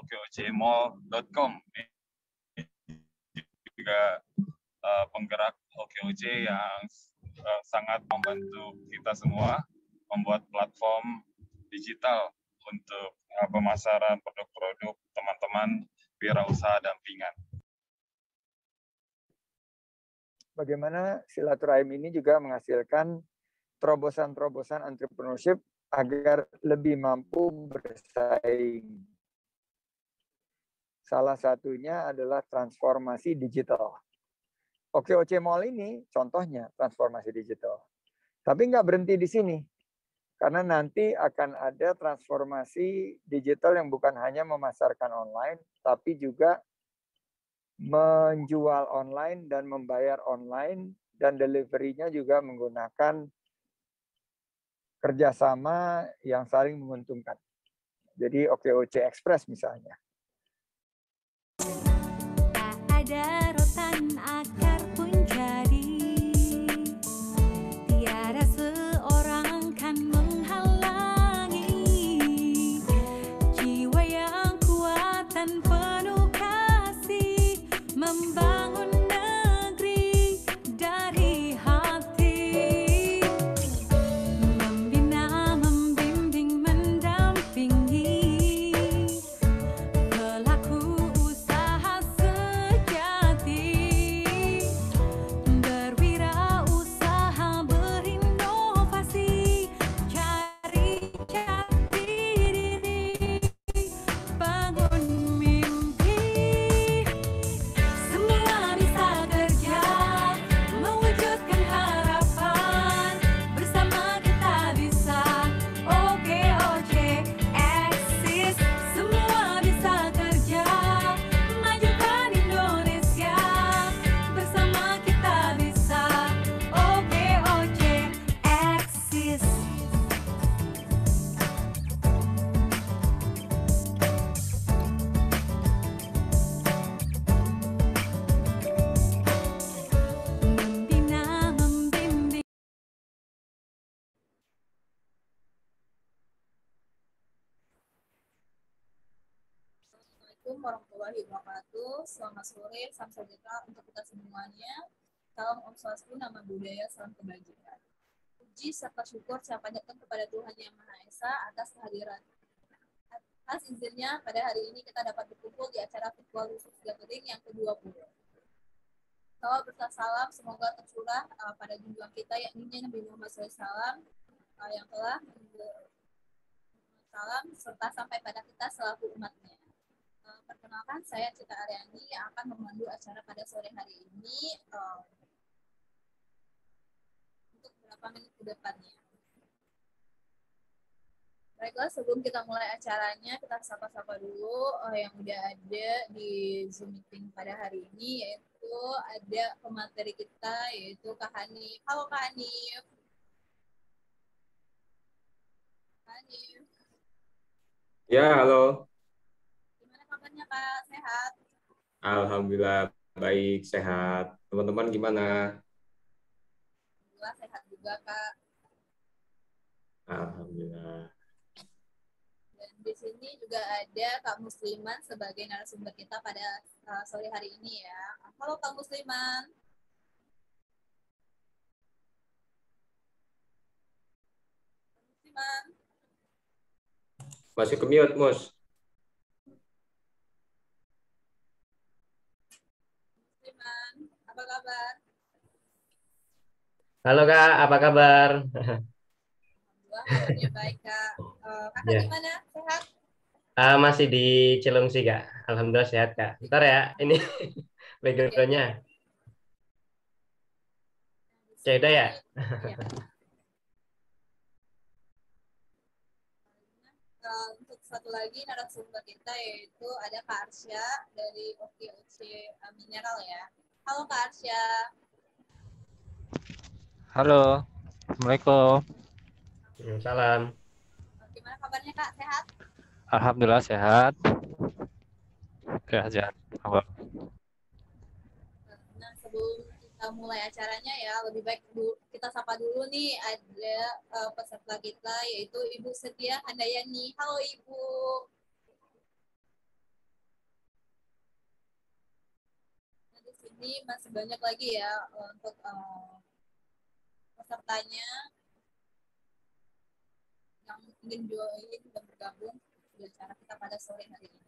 okoc.com, juga penggerak OKOC yang sangat membantu kita semua membuat platform digital untuk pemasaran produk-produk teman-teman wirausaha dampingan. Bagaimana silaturahim ini juga menghasilkan terobosan-terobosan entrepreneurship agar lebih mampu bersaing. Salah satunya adalah transformasi digital. OKOC Mall ini contohnya transformasi digital. Tapi nggak berhenti di sini. Karena nanti akan ada transformasi digital yang bukan hanya memasarkan online, tapi juga menjual online dan membayar online, dan delivery-nya juga menggunakan kerjasama yang saling menguntungkan. Jadi OKOC Express misalnya. Ada rotan akar pun jadi, tiada seorang kan menghalangi jiwa yang kuat dan penuh kasih membangun negeri dari hati, membina, membimbing, mendampingi pelaku usaha sejati, berwirausaha berinovasi, cari jati diri, bangun mimpi. Semua bisa kerja, mewujudkan harapan, bersama kita bisa. OKOC eksis. Semua bisa kerja, majukan Indonesia, bersama kita bisa. OKOC eksis. Membina, membimbing. Assalamualaikum warahmatullahi wabarakatuh. Selamat sore, salam sejahtera untuk kita semuanya. Salam Om Swastiastu, nama budaya, salam kebajikan. Puji serta syukur saya panjatkan kepada Tuhan Yang Maha Esa atas kehadiran. Atas izinnya pada hari ini kita dapat berkumpul di acara virtual khusus gathering yang ke-20. Salam bersalam semoga tercurah pada junjungan kita yang ingin Nabi Muhammad SAW yang telah salam serta sampai pada kita selaku umatnya. Perkenalkan, saya Cita Aryani yang akan memandu acara pada sore hari ini untuk beberapa menit ke depannya. Baiklah, sebelum kita mulai acaranya, kita sapa-sapa dulu yang udah ada di Zoom meeting pada hari ini, yaitu ada pemateri kita, yaitu Kak Hanif. Halo Kak Hanif. Hanif. Ya, halo. Gimana kabarnya Kak? Sehat? Alhamdulillah baik, sehat. Teman-teman gimana? Alhamdulillah sehat juga Kak. Alhamdulillah. Dan di sini juga ada Kak Musliman sebagai narasumber kita pada sore hari ini ya. Halo Kak Musliman. Musliman. Masih ke mute, Mus. Musliman, apa kabar? Halo Kak, apa kabar? Alhamdulillah kabarnya baik Kak. Kakak Ya. gimana? Sehat? Masih di Cilengsi Kak. Alhamdulillah sehat Kak. Bentar ya, ini background-nya. Ceda ya? Iya. Untuk satu lagi narasumber kita yaitu ada Kak Arsya dari OKOC Mineral ya. Halo Kak Arsya. Halo, Assalamualaikum. Salam. Gimana kabarnya Kak? Sehat? Alhamdulillah sehat. Sehat. Nah, sebelum kita mulai acaranya ya, lebih baik kita sapa dulu nih, ada peserta kita yaitu Ibu Setia Handayani. Halo Ibu. Ini masih banyak lagi ya untuk pesertanya yang ingin join dan bergabung di acara kita pada sore hari ini.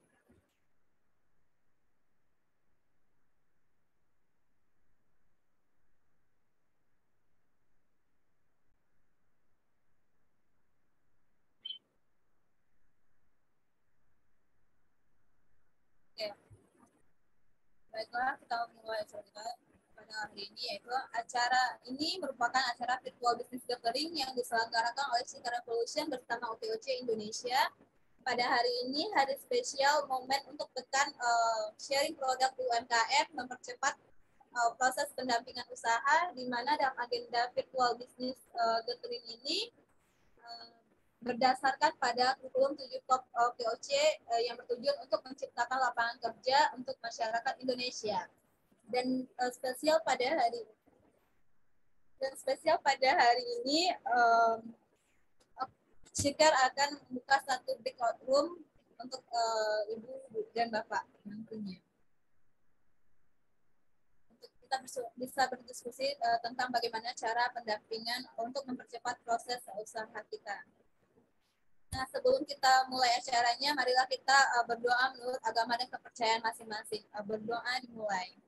Oke. Baiklah, kita mulai acara kita pada hari ini, yaitu acara ini merupakan acara virtual business gathering yang diselenggarakan oleh Cika Revolution bersama OKOC Indonesia. Pada hari ini hari spesial momen untuk tekan sharing produk UMKM, mempercepat proses pendampingan usaha, di mana dalam agenda virtual business gathering ini berdasarkan pada kurikulum 7 POC yang bertujuan untuk menciptakan lapangan kerja untuk masyarakat Indonesia. Dan spesial pada hari ini Shikar akan membuka satu breakout room untuk Ibu dan Bapak nantinya. Untuk kita bisa berdiskusi tentang bagaimana cara pendampingan untuk mempercepat proses usaha kita. Nah, sebelum kita mulai acaranya, marilah kita berdoa menurut agama dan kepercayaan masing-masing. Berdoa dimulai.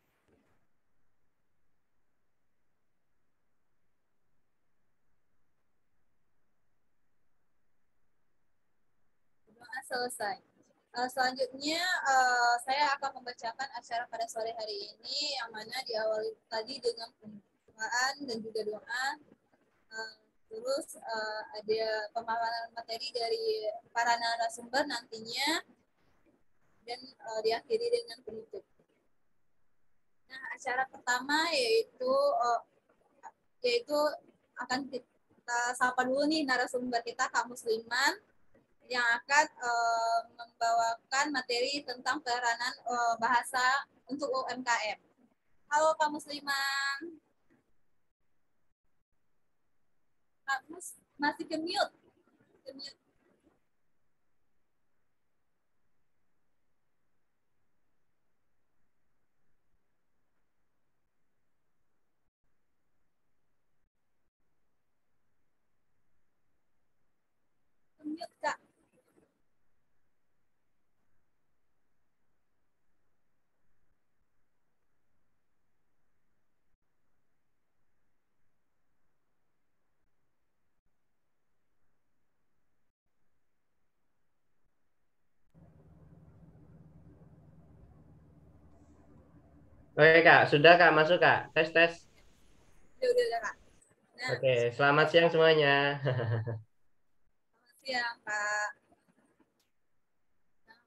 Berdoa selesai. Selanjutnya, saya akan membacakan acara pada sore hari ini, yang mana diawali tadi dengan pembukaan dan juga doa. Terus ada pemaparan materi dari para narasumber nantinya, dan diakhiri dengan penutup. Nah, acara pertama yaitu akan kita sapa dulu nih narasumber kita, Kak Musliman, yang akan membawakan materi tentang peranan bahasa untuk UMKM. Halo Kak Musliman. Masih ke mute. Mute, Kak. Oke Kak, sudah Kak, masuk Kak. Tes. Udah, Kak. Nah, Oke, selamat siang semuanya. selamat siang, Kak. Nah,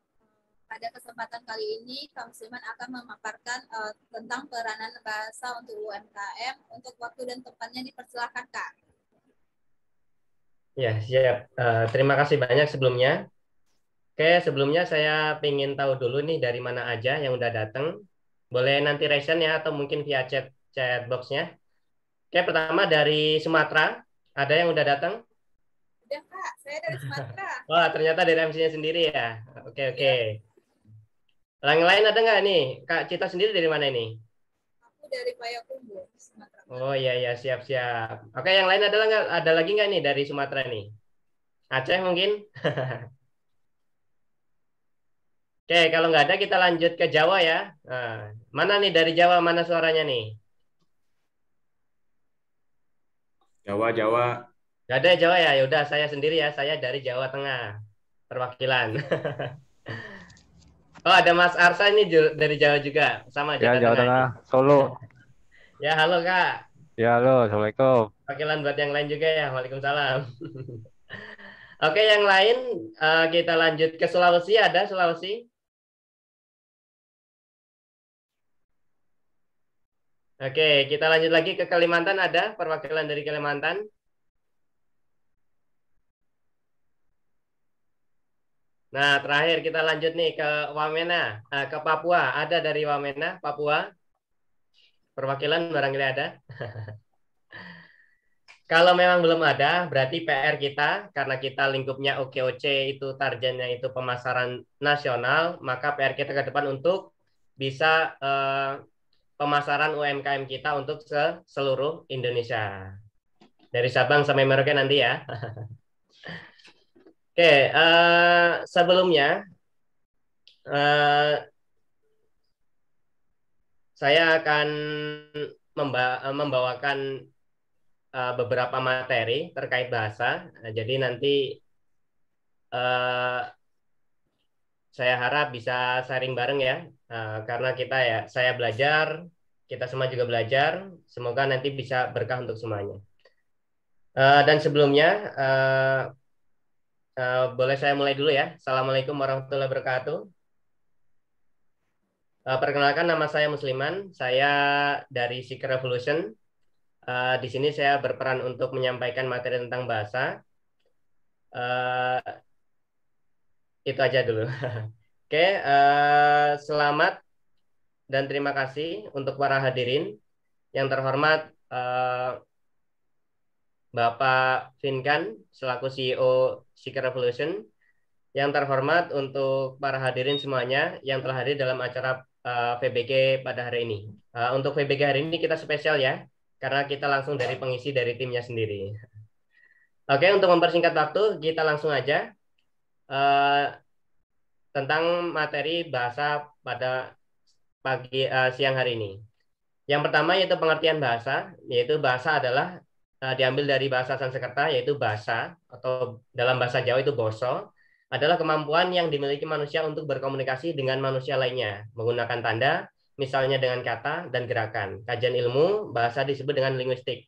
pada kesempatan kali ini, Kak Musliman akan memaparkan tentang peranan bahasa untuk UMKM. Untuk waktu dan tempatnya dipersilakan, Kak. Ya, siap. Terima kasih banyak sebelumnya. Oke, sebelumnya saya ingin tahu dulu nih dari mana aja yang udah datang. Boleh nanti raise ya, atau mungkin via chat box-nya. Oke, pertama dari Sumatera. Ada yang udah datang? Udah, Kak. Saya dari Sumatera. Wah, ternyata dari MC-nya sendiri ya. Oke. Yang lain ada nggak nih? Kak Cita sendiri dari mana ini? Aku dari Payakumbuh, Sumatera. Oh iya, siap. Oke, yang lain adalah nggak? Ada lagi nggak nih dari Sumatera nih? Aceh mungkin? Oke, kalau nggak ada kita lanjut ke Jawa ya. Nah, mana nih dari Jawa, mana suaranya nih? Jawa. Nggak ada Jawa ya? Yaudah, saya sendiri ya. Saya dari Jawa Tengah. Perwakilan. Oh, ada Mas Arsa ini dari Jawa juga. Sama Ya, Jawa Tengah, Solo. Ya, halo Kak. Ya, halo, Assalamualaikum. Perwakilan buat yang lain juga ya. Waalaikumsalam. Oke, yang lain kita lanjut ke Sulawesi. Ada Sulawesi? Oke, kita lanjut lagi ke Kalimantan. Ada perwakilan dari Kalimantan? Nah, terakhir kita lanjut nih ke Wamena, ke Papua. Ada dari Wamena, Papua? Perwakilan barangkali ada? Kalau memang belum ada, berarti PR kita, karena kita lingkupnya OKOC itu targetnya itu pemasaran nasional, maka PR kita ke depan untuk bisa pemasaran UMKM kita untuk seluruh Indonesia. Dari Sabang sampai Merauke nanti ya. Oke, sebelumnya saya akan membawakan beberapa materi terkait bahasa. Jadi nanti saya harap bisa sharing bareng ya, karena saya belajar, kita semua juga belajar. Semoga nanti bisa berkah untuk semuanya. Dan sebelumnya boleh saya mulai dulu ya. Assalamualaikum warahmatullahi wabarakatuh. Perkenalkan, nama saya Musliman, saya dari Seeker Revolution. Di sini saya berperan untuk menyampaikan materi tentang bahasa. Itu aja dulu. Oke, selamat dan terima kasih untuk para hadirin. Yang terhormat Bapak Vinkan selaku CEO Seeker Revolution. Yang terhormat untuk para hadirin semuanya yang telah hadir dalam acara VBG pada hari ini. Untuk VBG hari ini kita spesial ya, karena kita langsung dari pengisi dari timnya sendiri. Oke, untuk mempersingkat waktu, kita langsung aja tentang materi bahasa pada siang hari ini. Yang pertama yaitu pengertian bahasa, yaitu bahasa adalah diambil dari bahasa Sanskerta, yaitu bahasa, atau dalam bahasa Jawa itu boso, adalah kemampuan yang dimiliki manusia untuk berkomunikasi dengan manusia lainnya, menggunakan tanda, misalnya dengan kata dan gerakan. Kajian ilmu bahasa disebut dengan linguistik.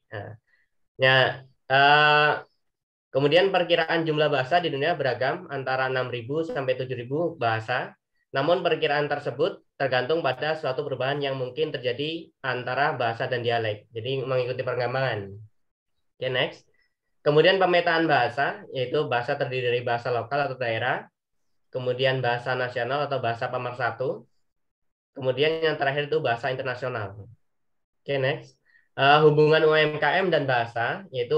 Kemudian perkiraan jumlah bahasa di dunia beragam, antara 6.000 sampai 7.000 bahasa. Namun perkiraan tersebut tergantung pada suatu perubahan yang mungkin terjadi antara bahasa dan dialek. Jadi mengikuti perkembangan. Oke, next. Kemudian pemetaan bahasa, yaitu bahasa terdiri dari bahasa lokal atau daerah. Kemudian bahasa nasional atau bahasa pemersatu. Kemudian yang terakhir itu bahasa internasional. Oke, next. Hubungan UMKM dan bahasa, yaitu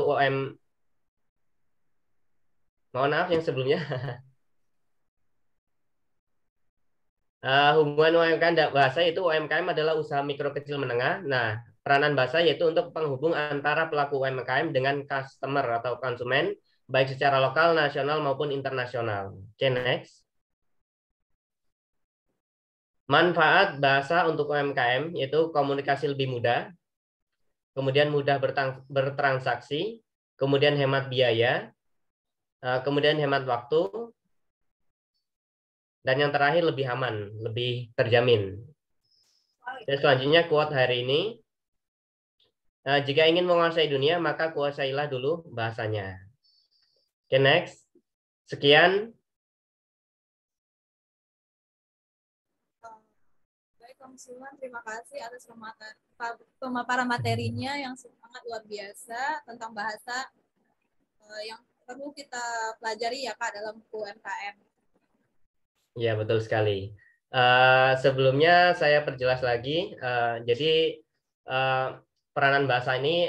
mohon maaf yang sebelumnya. Hubungan UMKM dan bahasa itu UMKM adalah usaha mikro kecil menengah. Nah, peranan bahasa yaitu untuk penghubung antara pelaku UMKM dengan customer atau konsumen, baik secara lokal, nasional maupun internasional. Oke, next. Manfaat bahasa untuk UMKM yaitu komunikasi lebih mudah, kemudian mudah bertransaksi, kemudian hemat biaya, kemudian hemat waktu, dan yang terakhir lebih aman, lebih terjamin. Dan selanjutnya quote hari ini, jika ingin menguasai dunia, maka kuasailah dulu bahasanya. Oke, next. Sekian. Baik, Kang Musliman, terima kasih atas pemaparan materinya yang sangat luar biasa tentang bahasa yang perlu kita pelajari ya Kak dalam UMKM. Ya, betul sekali. Sebelumnya saya perjelas lagi. Jadi peranan bahasa ini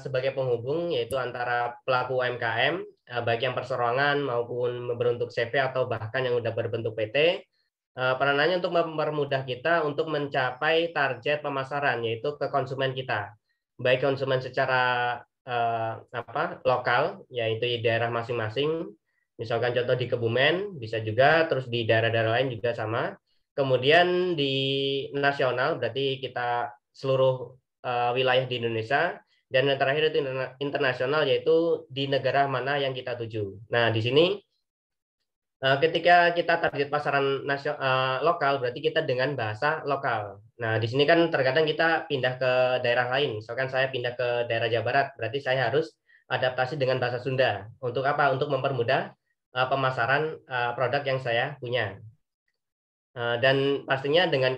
sebagai penghubung yaitu antara pelaku UMKM, baik yang perseroangan maupun berbentuk CV atau bahkan yang sudah berbentuk PT. Peranannya untuk mempermudah kita untuk mencapai target pemasaran yaitu ke konsumen kita, baik konsumen secara lokal yaitu di daerah masing-masing. Misalkan contoh di Kebumen, bisa juga, terus di daerah-daerah lain juga sama. Kemudian di nasional, berarti kita seluruh wilayah di Indonesia. Dan yang terakhir itu internasional, yaitu di negara mana yang kita tuju. Nah, di sini ketika kita target pasaran lokal, berarti kita dengan bahasa lokal. Nah, di sini kan terkadang kita pindah ke daerah lain. Misalkan saya pindah ke daerah Jawa Barat, berarti saya harus adaptasi dengan bahasa Sunda. Untuk apa? Untuk mempermudah pemasaran produk yang saya punya. Dan pastinya dengan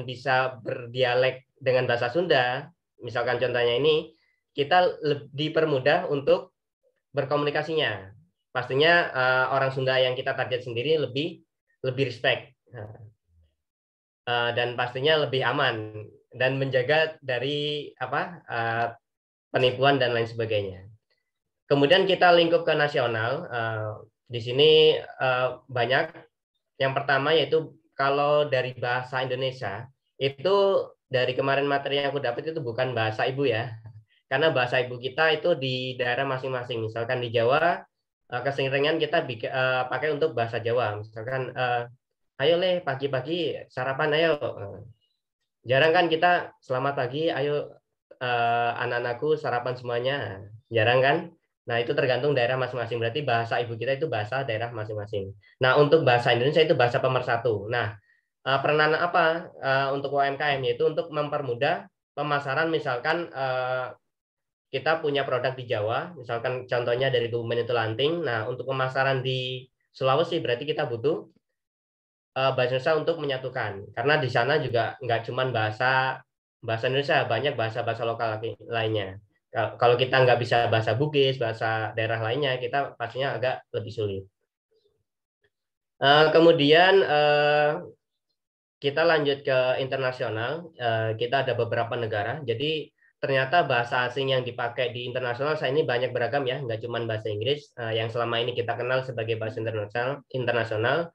bisa berdialek dengan bahasa Sunda, misalkan contohnya ini, kita dipermudah untuk berkomunikasinya. Pastinya orang Sunda yang kita target sendiri lebih respect. Dan pastinya lebih aman dan menjaga dari penipuan dan lain sebagainya. Kemudian kita lingkup ke nasional. Di sini banyak. Yang pertama yaitu kalau dari bahasa Indonesia itu dari kemarin materi yang aku dapat itu bukan bahasa ibu ya. Karena bahasa ibu kita itu di daerah masing-masing. Misalkan di Jawa, keseringan kita pakai untuk bahasa Jawa. Misalkan, ayo Le, pagi-pagi sarapan ayo. Jarang kan kita selamat pagi, ayo anak-anakku sarapan semuanya. Jarang kan? Nah, itu tergantung daerah masing-masing. Berarti bahasa ibu kita itu bahasa daerah masing-masing. Nah, untuk bahasa Indonesia itu bahasa pemersatu. Nah, peranan apa untuk UMKM? Yaitu untuk mempermudah pemasaran, misalkan kita punya produk di Jawa, misalkan contohnya dari Kebumen itu lanting. Nah, untuk pemasaran di Sulawesi berarti kita butuh bahasa Indonesia untuk menyatukan. Karena di sana juga nggak cuma bahasa Indonesia, banyak bahasa-bahasa lokal lainnya. Kalau kita nggak bisa bahasa Bugis, bahasa daerah lainnya, kita pastinya agak lebih sulit. Kemudian kita lanjut ke internasional. Kita ada beberapa negara. Jadi ternyata bahasa asing yang dipakai di internasional saat ini banyak beragam ya, nggak cuma bahasa Inggris yang selama ini kita kenal sebagai bahasa internasional.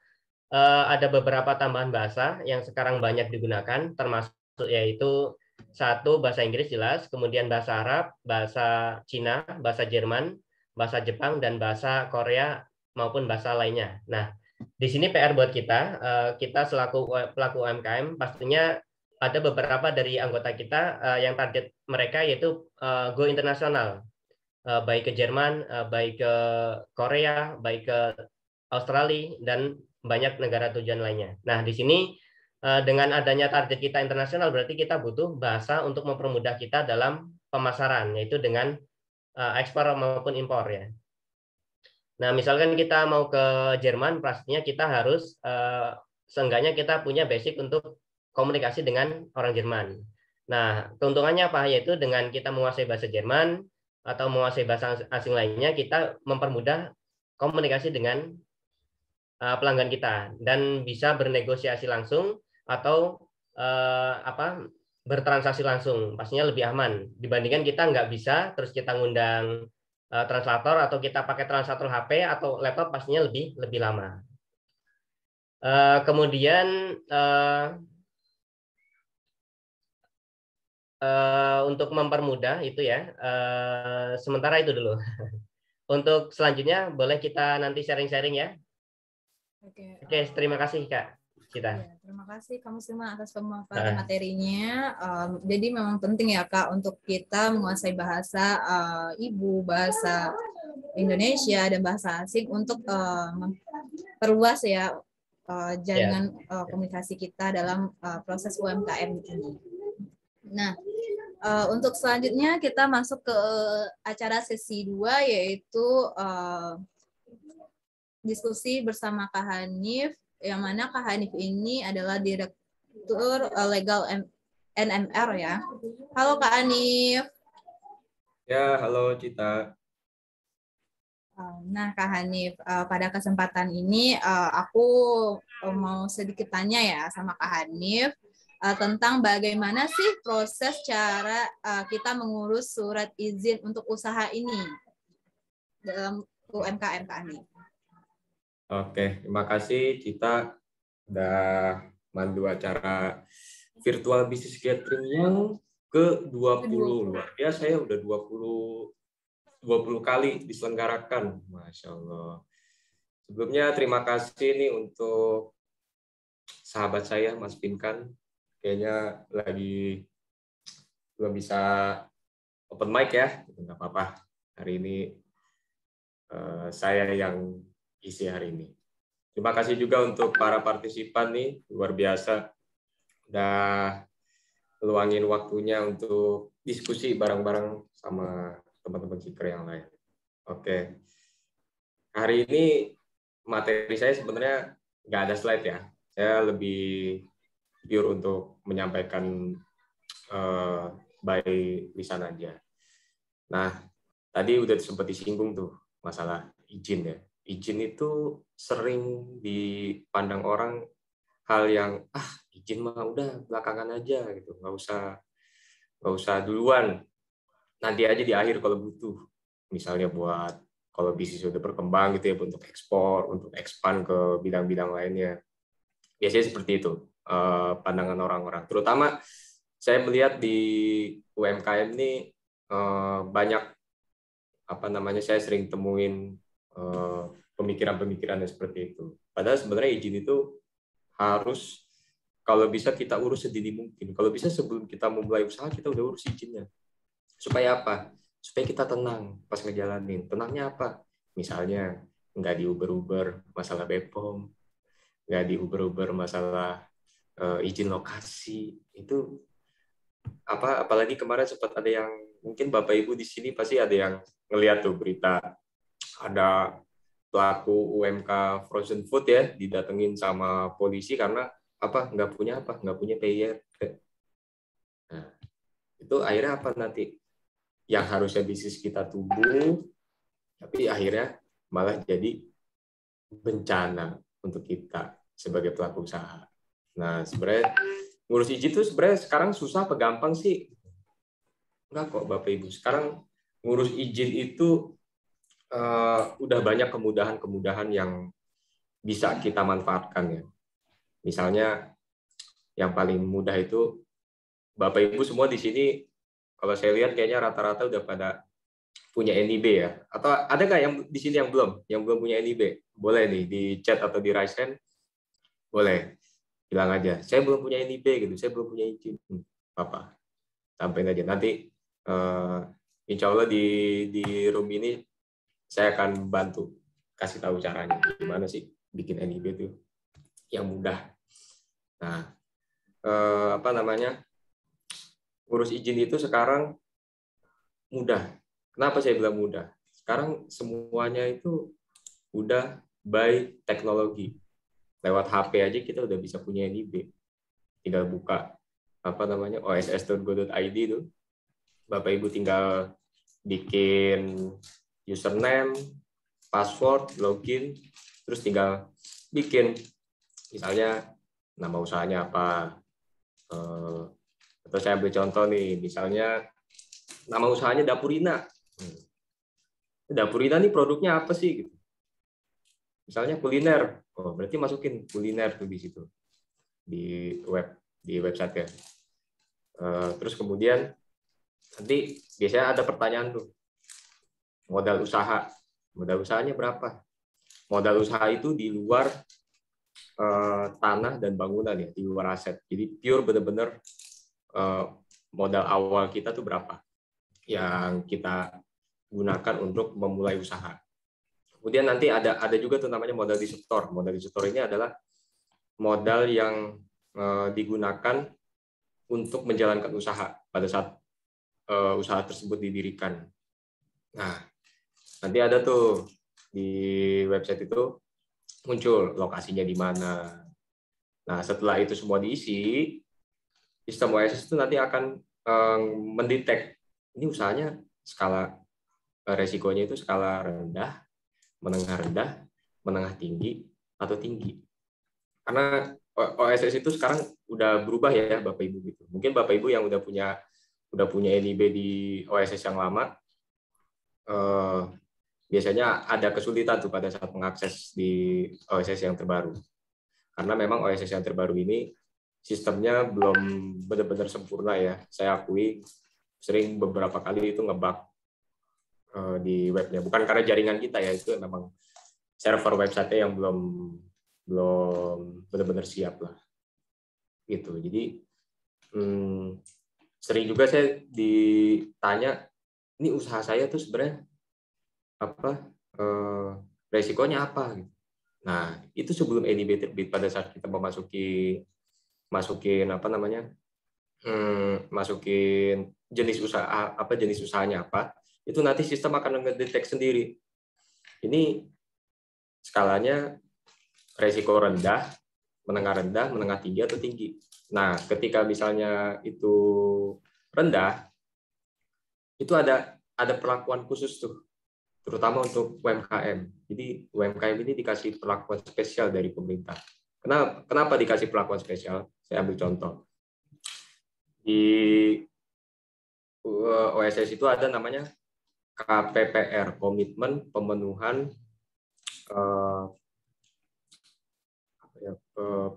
Ada beberapa tambahan bahasa yang sekarang banyak digunakan, termasuk yaitu satu bahasa Inggris jelas, kemudian bahasa Arab, bahasa Cina, bahasa Jerman, bahasa Jepang, dan bahasa Korea maupun bahasa lainnya. Nah, di sini PR buat kita selaku pelaku UMKM, pastinya ada beberapa dari anggota kita yang target mereka yaitu go internasional, baik ke Jerman, baik ke Korea, baik ke Australia, dan banyak negara tujuan lainnya. Nah, di sini dengan adanya target kita internasional, berarti kita butuh bahasa untuk mempermudah kita dalam pemasaran, yaitu dengan ekspor maupun impor ya. Nah, misalkan kita mau ke Jerman, pastinya kita harus seenggaknya kita punya basic untuk komunikasi dengan orang Jerman. Nah, keuntungannya apa? Yaitu dengan kita menguasai bahasa Jerman atau menguasai bahasa asing lainnya, kita mempermudah komunikasi dengan pelanggan kita dan bisa bernegosiasi langsung atau bertransaksi langsung. Pastinya lebih aman dibandingkan kita nggak bisa terus kita ngundang translator atau kita pakai translator HP atau laptop, pastinya lebih lama. Kemudian untuk mempermudah itu ya, sementara itu dulu. Untuk selanjutnya boleh kita nanti sharing-sharing ya. Oke, terima kasih Kak Cita. Ya, terima kasih kamu semua atas pemaparan materinya. Jadi memang penting ya Kak untuk kita menguasai bahasa ibu, bahasa Indonesia dan bahasa asing untuk memperluas ya jaringan komunikasi kita dalam proses UMKM ini. Nah, untuk selanjutnya kita masuk ke acara sesi 2 yaitu diskusi bersama Kak Hanif, yang mana Kak Hanif ini adalah Direktur Legal NMR ya. Halo Kak Hanif. Ya, halo Cita. Nah Kak Hanif, pada kesempatan ini aku mau sedikit tanya ya sama Kak Hanif tentang bagaimana sih proses cara kita mengurus surat izin untuk usaha ini dalam UMKM Kak Hanif. Oke, terima kasih Cita udah mandu acara virtual business gathering yang ke-20. Luar biasa ya, udah 20 kali diselenggarakan. Masya Allah. Sebelumnya terima kasih nih untuk sahabat saya Mas Pinkan. Kayaknya lagi belum bisa open mic ya, nggak apa-apa. Hari ini saya yang isi hari ini. Terima kasih juga untuk para partisipan nih, luar biasa. Udah meluangin waktunya untuk diskusi bareng-bareng sama teman-teman speaker yang lain. Oke. Hari ini materi saya sebenarnya nggak ada slide ya. Saya lebih pure untuk menyampaikan by lisan aja. Nah, tadi udah sempat disinggung tuh masalah izin ya. Izin itu sering dipandang orang hal yang izin mah udah belakangan aja gitu, nggak usah duluan, nanti aja di akhir kalau butuh, misalnya buat kalau bisnis udah berkembang gitu ya, untuk ekspor, untuk expand ke bidang-bidang lainnya, biasanya seperti itu pandangan orang-orang, terutama saya melihat di UMKM ini banyak saya sering temuin pemikiran-pemikiran seperti itu. Padahal sebenarnya izin itu harus kalau bisa kita urus sedini mungkin. Kalau bisa sebelum kita memulai usaha kita udah urus izinnya. Supaya apa? Supaya kita tenang pas ngejalanin. Tenangnya apa? Misalnya nggak diuber-uber masalah BPOM, nggak diuber-uber masalah izin lokasi. Itu apalagi kemarin sempat ada yang mungkin Bapak Ibu di sini pasti ada yang ngelihat tuh berita ada pelaku UMK frozen food ya didatengin sama polisi karena nggak punya PIRT. Nah, itu akhirnya apa nanti yang harusnya bisnis kita tumbuh tapi akhirnya malah jadi bencana untuk kita sebagai pelaku usaha. Nah, sebenarnya ngurus izin itu sebenarnya sekarang susah apa gampang sih? Enggak kok Bapak Ibu. Sekarang ngurus izin itu udah banyak kemudahan-kemudahan yang bisa kita manfaatkan ya. Misalnya yang paling mudah itu Bapak Ibu semua di sini kalau saya lihat kayaknya rata-rata udah pada punya NIB ya. Atau ada nggak yang di sini yang belum punya NIB? Boleh nih di chat atau di raise hand. Boleh. Bilang aja, saya belum punya NIB gitu, saya belum punya izin. Apa? Sampaikan aja. Nanti insya Allah di room ini saya akan bantu kasih tahu caranya gimana sih bikin NIB itu yang mudah. Nah, ngurus izin itu sekarang mudah. Kenapa saya bilang mudah? Sekarang semuanya itu udah by teknologi. Lewat HP aja kita udah bisa punya NIB. Tinggal buka oss.go.id itu. Bapak Ibu tinggal bikin username, password, login, terus tinggal bikin misalnya nama usahanya apa. Atau saya ambil contoh nih, misalnya nama usahanya Dapurina. Dapurina nih produknya apa sih gitu. Misalnya kuliner. Oh, berarti masukin kuliner tuh di situ. Di website ya. Terus kemudian nanti biasanya ada pertanyaan tuh. Modal usaha. Modal usahanya berapa? Modal usaha itu di luar tanah dan bangunan ya, di luar aset. Jadi pure benar-benar modal awal kita tuh berapa yang kita gunakan untuk memulai usaha. Kemudian nanti ada juga tuh namanya modal di store. Modal di store ini adalah modal yang digunakan untuk menjalankan usaha pada saat usaha tersebut didirikan. Nah, nanti ada tuh di website itu muncul lokasinya di mana. Nah, setelah itu semua diisi, sistem OSS itu nanti akan mendetek ini usahanya skala resikonya itu skala rendah, menengah tinggi, atau tinggi. Karena OSS itu sekarang udah berubah ya Bapak Ibu gitu. Mungkin Bapak Ibu yang udah punya NIB di OSS yang lama, biasanya ada kesulitan tuh pada saat mengakses di OSS yang terbaru. Karena memang OSS yang terbaru ini sistemnya belum benar-benar sempurna ya. Saya akui sering beberapa kali itu ngebug di webnya. Bukan karena jaringan kita ya, itu memang server website-nya yang belum benar-benar siap lah. Gitu. Jadi sering juga saya ditanya, ini usaha saya tuh sebenarnya resikonya apa? Nah, itu sebelum NIB terbit pada saat kita masukin jenis usaha jenis usahanya apa, itu nanti sistem akan ngedetek sendiri. Ini skalanya resiko rendah, menengah tinggi atau tinggi. Nah, ketika misalnya itu rendah, itu ada perlakuan khusus tuh, terutama untuk UMKM. Jadi UMKM ini dikasih perlakuan spesial dari pemerintah. Kenapa dikasih perlakuan spesial? Saya ambil contoh. Di OSS itu ada namanya KPPR, Komitmen Pemenuhan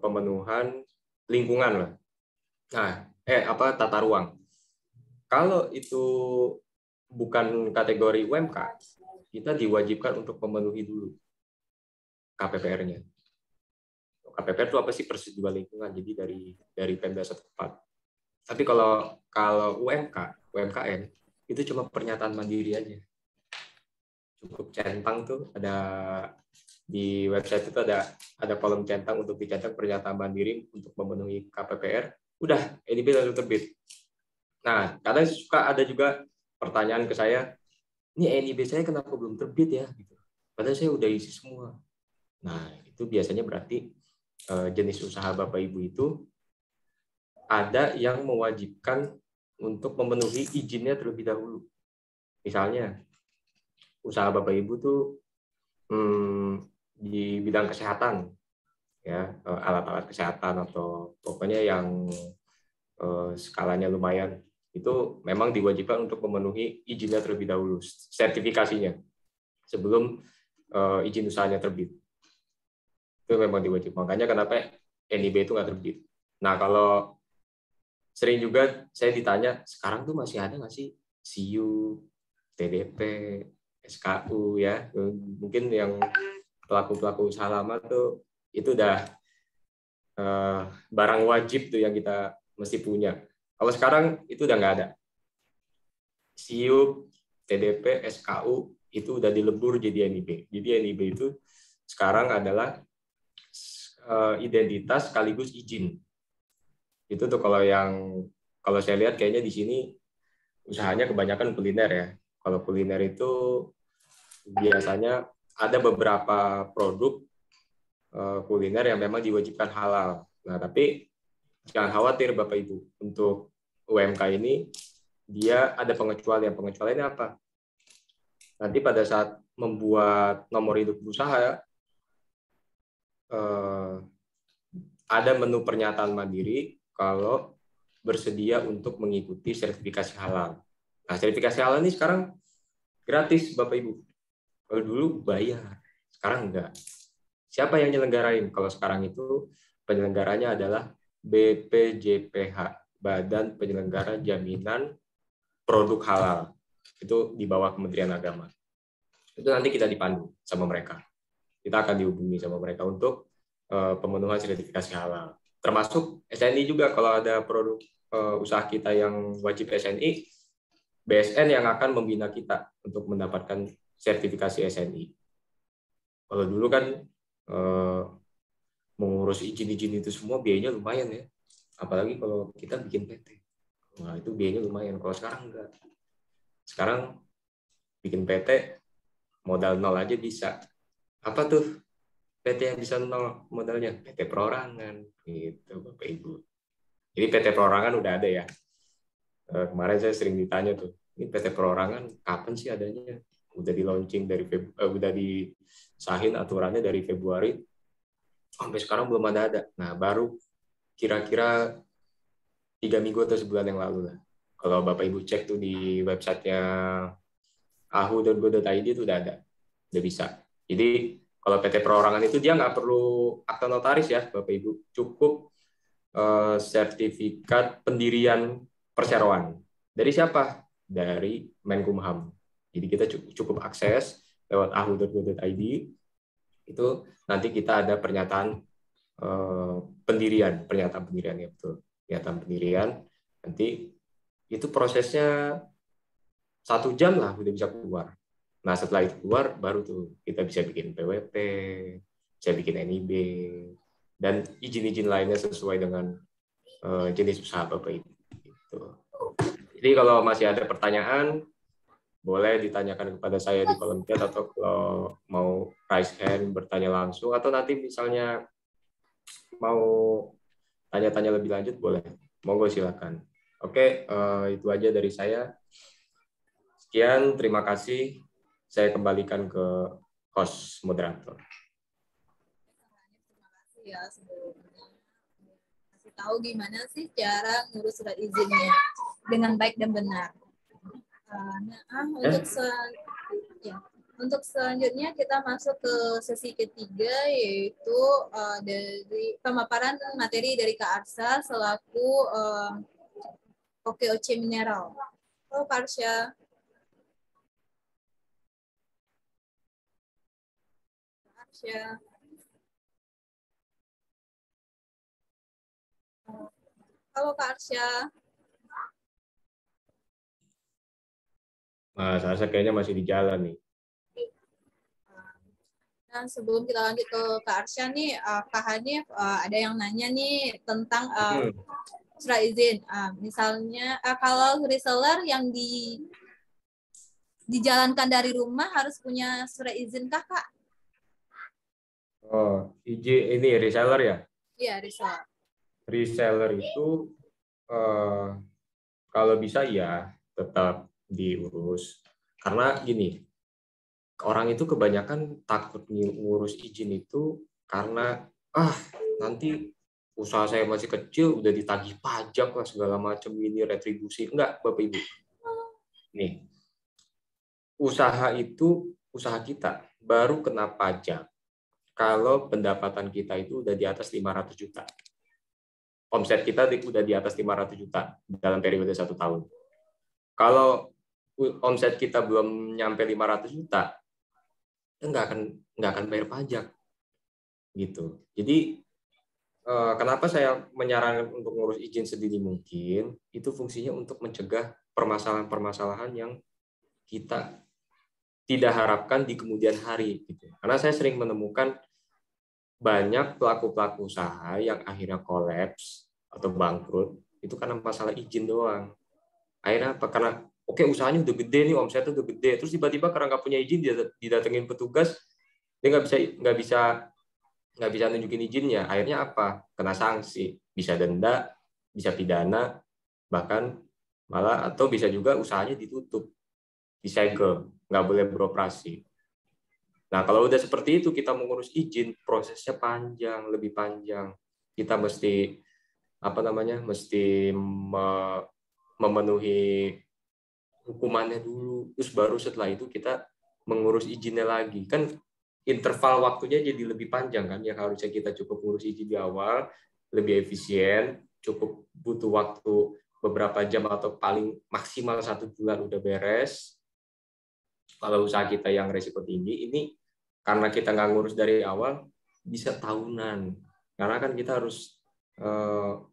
Pemenuhan Lingkungan lah. Nah, tata ruang. Kalau itu bukan kategori UMK, kita diwajibkan untuk memenuhi dulu KPPR-nya. KPPR itu apa sih? Persetujuan lingkungan. Jadi dari Pemda setempat. Tapi kalau UMKM itu cuma pernyataan mandiri aja. Cukup centang tuh, ada di website itu ada kolom centang untuk dicetak pernyataan mandiri untuk memenuhi KPPR. Udah, NIB langsung terbit. Nah, kadang suka ada juga pertanyaan ke saya, ini NIB saya kenapa belum terbit ya? Padahal saya udah isi semua. Nah, itu biasanya berarti jenis usaha Bapak Ibu itu ada yang mewajibkan untuk memenuhi izinnya terlebih dahulu. Misalnya, usaha Bapak Ibu tuh di bidang kesehatan, ya, alat-alat kesehatan atau pokoknya yang skalanya lumayan, itu memang diwajibkan untuk memenuhi izinnya terlebih dahulu, sertifikasinya, sebelum izin usahanya terbit. Itu memang diwajibkan. Makanya kenapa NIB itu nggak terbit. Nah, kalau sering juga saya ditanya, sekarang tuh masih ada nggak sih SIU, TDP, SKU, ya? Mungkin yang pelaku-pelaku usaha lama tuh itu udah barang wajib tuh yang kita mesti punya. Kalau sekarang itu udah nggak ada. SIU, TDP, SKU itu udah dilebur jadi NIB. Jadi NIB itu sekarang adalah identitas sekaligus izin. Itu tuh kalau saya lihat kayaknya di sini usahanya kebanyakan kuliner ya. Kalau kuliner itu biasanya ada beberapa produk kuliner yang memang diwajibkan halal. Nah, tapi jangan khawatir Bapak Ibu, untuk UMK ini dia ada pengecualian. Pengecualiannya apa? Nanti pada saat membuat nomor induk usaha ada menu pernyataan mandiri kalau bersedia untuk mengikuti sertifikasi halal. Nah, sertifikasi halal ini sekarang gratis Bapak Ibu. Kalau dulu bayar, sekarang enggak. Siapa yang nyelenggarain? Kalau sekarang itu penyelenggaranya adalah BPJPH, Badan Penyelenggara Jaminan Produk Halal. Itu di bawah Kementerian Agama. Itu nanti kita dipandu sama mereka. Kita akan dihubungi sama mereka untuk pemenuhan sertifikasi halal. Termasuk SNI juga, kalau ada produk usaha kita yang wajib SNI, BSN yang akan membina kita untuk mendapatkan sertifikasi SNI. Kalau dulu kan mengurus izin-izin itu semua biayanya lumayan ya. Apalagi kalau kita bikin PT. Nah, itu biayanya lumayan. Kalau sekarang enggak. Sekarang bikin PT modal nol aja bisa. Apa tuh PT yang bisa nol modalnya? PT perorangan gitu Bapak Ibu. Jadi PT perorangan udah ada ya. Kemarin saya sering ditanya tuh, ini PT perorangan kapan sih adanya? Udah di launching udah disahin aturannya dari Februari. Sampai sekarang belum ada. Nah, baru kira-kira 3 minggu atau sebulan yang lalu lah. Kalau Bapak Ibu cek tuh di websitenya ahu.go.id itu udah ada. Udah bisa. Jadi kalau PT perorangan itu dia nggak perlu akta notaris ya Bapak Ibu. Cukup sertifikat pendirian perseroan. Dari siapa? Dari Menkumham. Jadi kita cukup akses lewat ahu.go.id. Itu nanti kita ada pernyataan pendirian ya, betul. Pernyataan pendirian, nanti itu prosesnya 1 jam lah udah bisa keluar. Nah, setelah itu keluar baru tuh kita bisa bikin PWP, bisa bikin NIB, dan izin-izin lainnya sesuai dengan jenis usaha Bapak Ibu. Gitu. Jadi kalau masih ada pertanyaan, boleh ditanyakan kepada saya di kolom chat, atau kalau mau raise hand bertanya langsung, atau nanti misalnya mau tanya-tanya lebih lanjut, boleh. Monggo silakan. Oke, itu aja dari saya. Sekian, terima kasih. Saya kembalikan ke host moderator. Terima kasih ya sebelumnya. Kasih tahu gimana sih cara ngurus surat izinnya dengan baik dan benar. Untuk selanjutnya kita masuk ke sesi ketiga, yaitu dari pemaparan materi dari Kak Arsa selaku OKOC Mineral. Halo Kak Arsya. Arsya. Halo Kak Arsya. Mas Asa kayaknya masih di jalan nih. Nah, sebelum kita lanjut ke Kak Arsya nih, Kak Hanif ada yang nanya nih tentang surat izin. Misalnya kalau reseller yang dijalankan dari rumah harus punya surat izin kah, Kak? Oh, izin ini reseller ya? Iya, reseller. Reseller itu kalau bisa ya tetap diurus. Karena gini, orang itu kebanyakan takut ngurus izin itu karena nanti usaha saya masih kecil udah ditagih pajak lah segala macam ini retribusi. Enggak, Bapak Ibu. Nih, usaha itu usaha kita baru kena pajak kalau pendapatan kita itu udah di atas 500 juta. Omset kita udah di atas 500 juta dalam periode 1 tahun. Kalau omset kita belum nyampe 500 juta, nggak akan bayar pajak gitu. Jadi kenapa saya menyarankan untuk ngurus izin sedini mungkin, itu fungsinya untuk mencegah permasalahan-permasalahan yang kita tidak harapkan di kemudian hari gitu. Karena saya sering menemukan banyak pelaku-pelaku usaha yang akhirnya kolaps atau bangkrut itu karena masalah izin doang. Akhirnya apa? Karena oke, usahanya udah gede nih, omsetnya udah gede, terus tiba-tiba karena nggak punya izin, didatengin petugas, dia nggak bisa nunjukin izinnya. Akhirnya apa? Kena sanksi, bisa denda, bisa pidana, bahkan malah atau bisa juga usahanya ditutup, disegel, nggak boleh beroperasi. Nah, kalau udah seperti itu kita mengurus izin, prosesnya panjang, lebih panjang. Kita mesti memenuhi hukumannya dulu, terus baru setelah itu kita mengurus izinnya lagi. Kan interval waktunya jadi lebih panjang kan, yang harusnya kita cukup ngurus izin di awal, lebih efisien, cukup butuh waktu beberapa jam atau paling maksimal 1 bulan udah beres. Kalau usaha kita yang resiko tinggi, ini karena kita nggak ngurus dari awal, bisa tahunan. Karena kan kita harus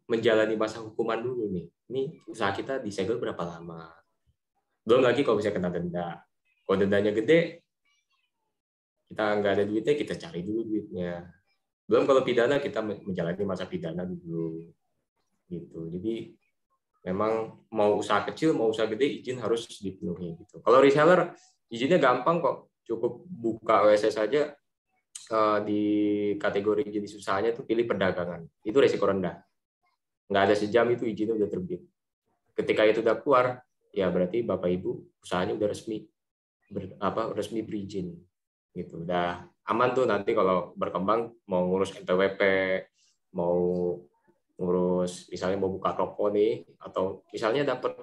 menjalani masa hukuman dulu nih. Ini usaha kita disegel berapa lama. Belum lagi kalau bisa kena denda. Kalau dendanya gede, kita nggak ada duitnya, kita cari dulu duitnya. Belum kalau pidana, kita menjalani masa pidana dulu. Gitu. Jadi memang mau usaha kecil, mau usaha gede, izin harus dipenuhi. Gitu. Kalau reseller, izinnya gampang kok. Cukup buka OSS saja, di kategori jenis usahanya itu pilih perdagangan. Itu resiko rendah. Nggak ada sejam itu izinnya udah terbit. Ketika itu udah keluar, ya berarti Bapak Ibu usahanya udah resmi berizin gitu. Udah aman tuh nanti kalau berkembang mau ngurus NPWP, mau ngurus misalnya mau buka toko nih, atau misalnya dapat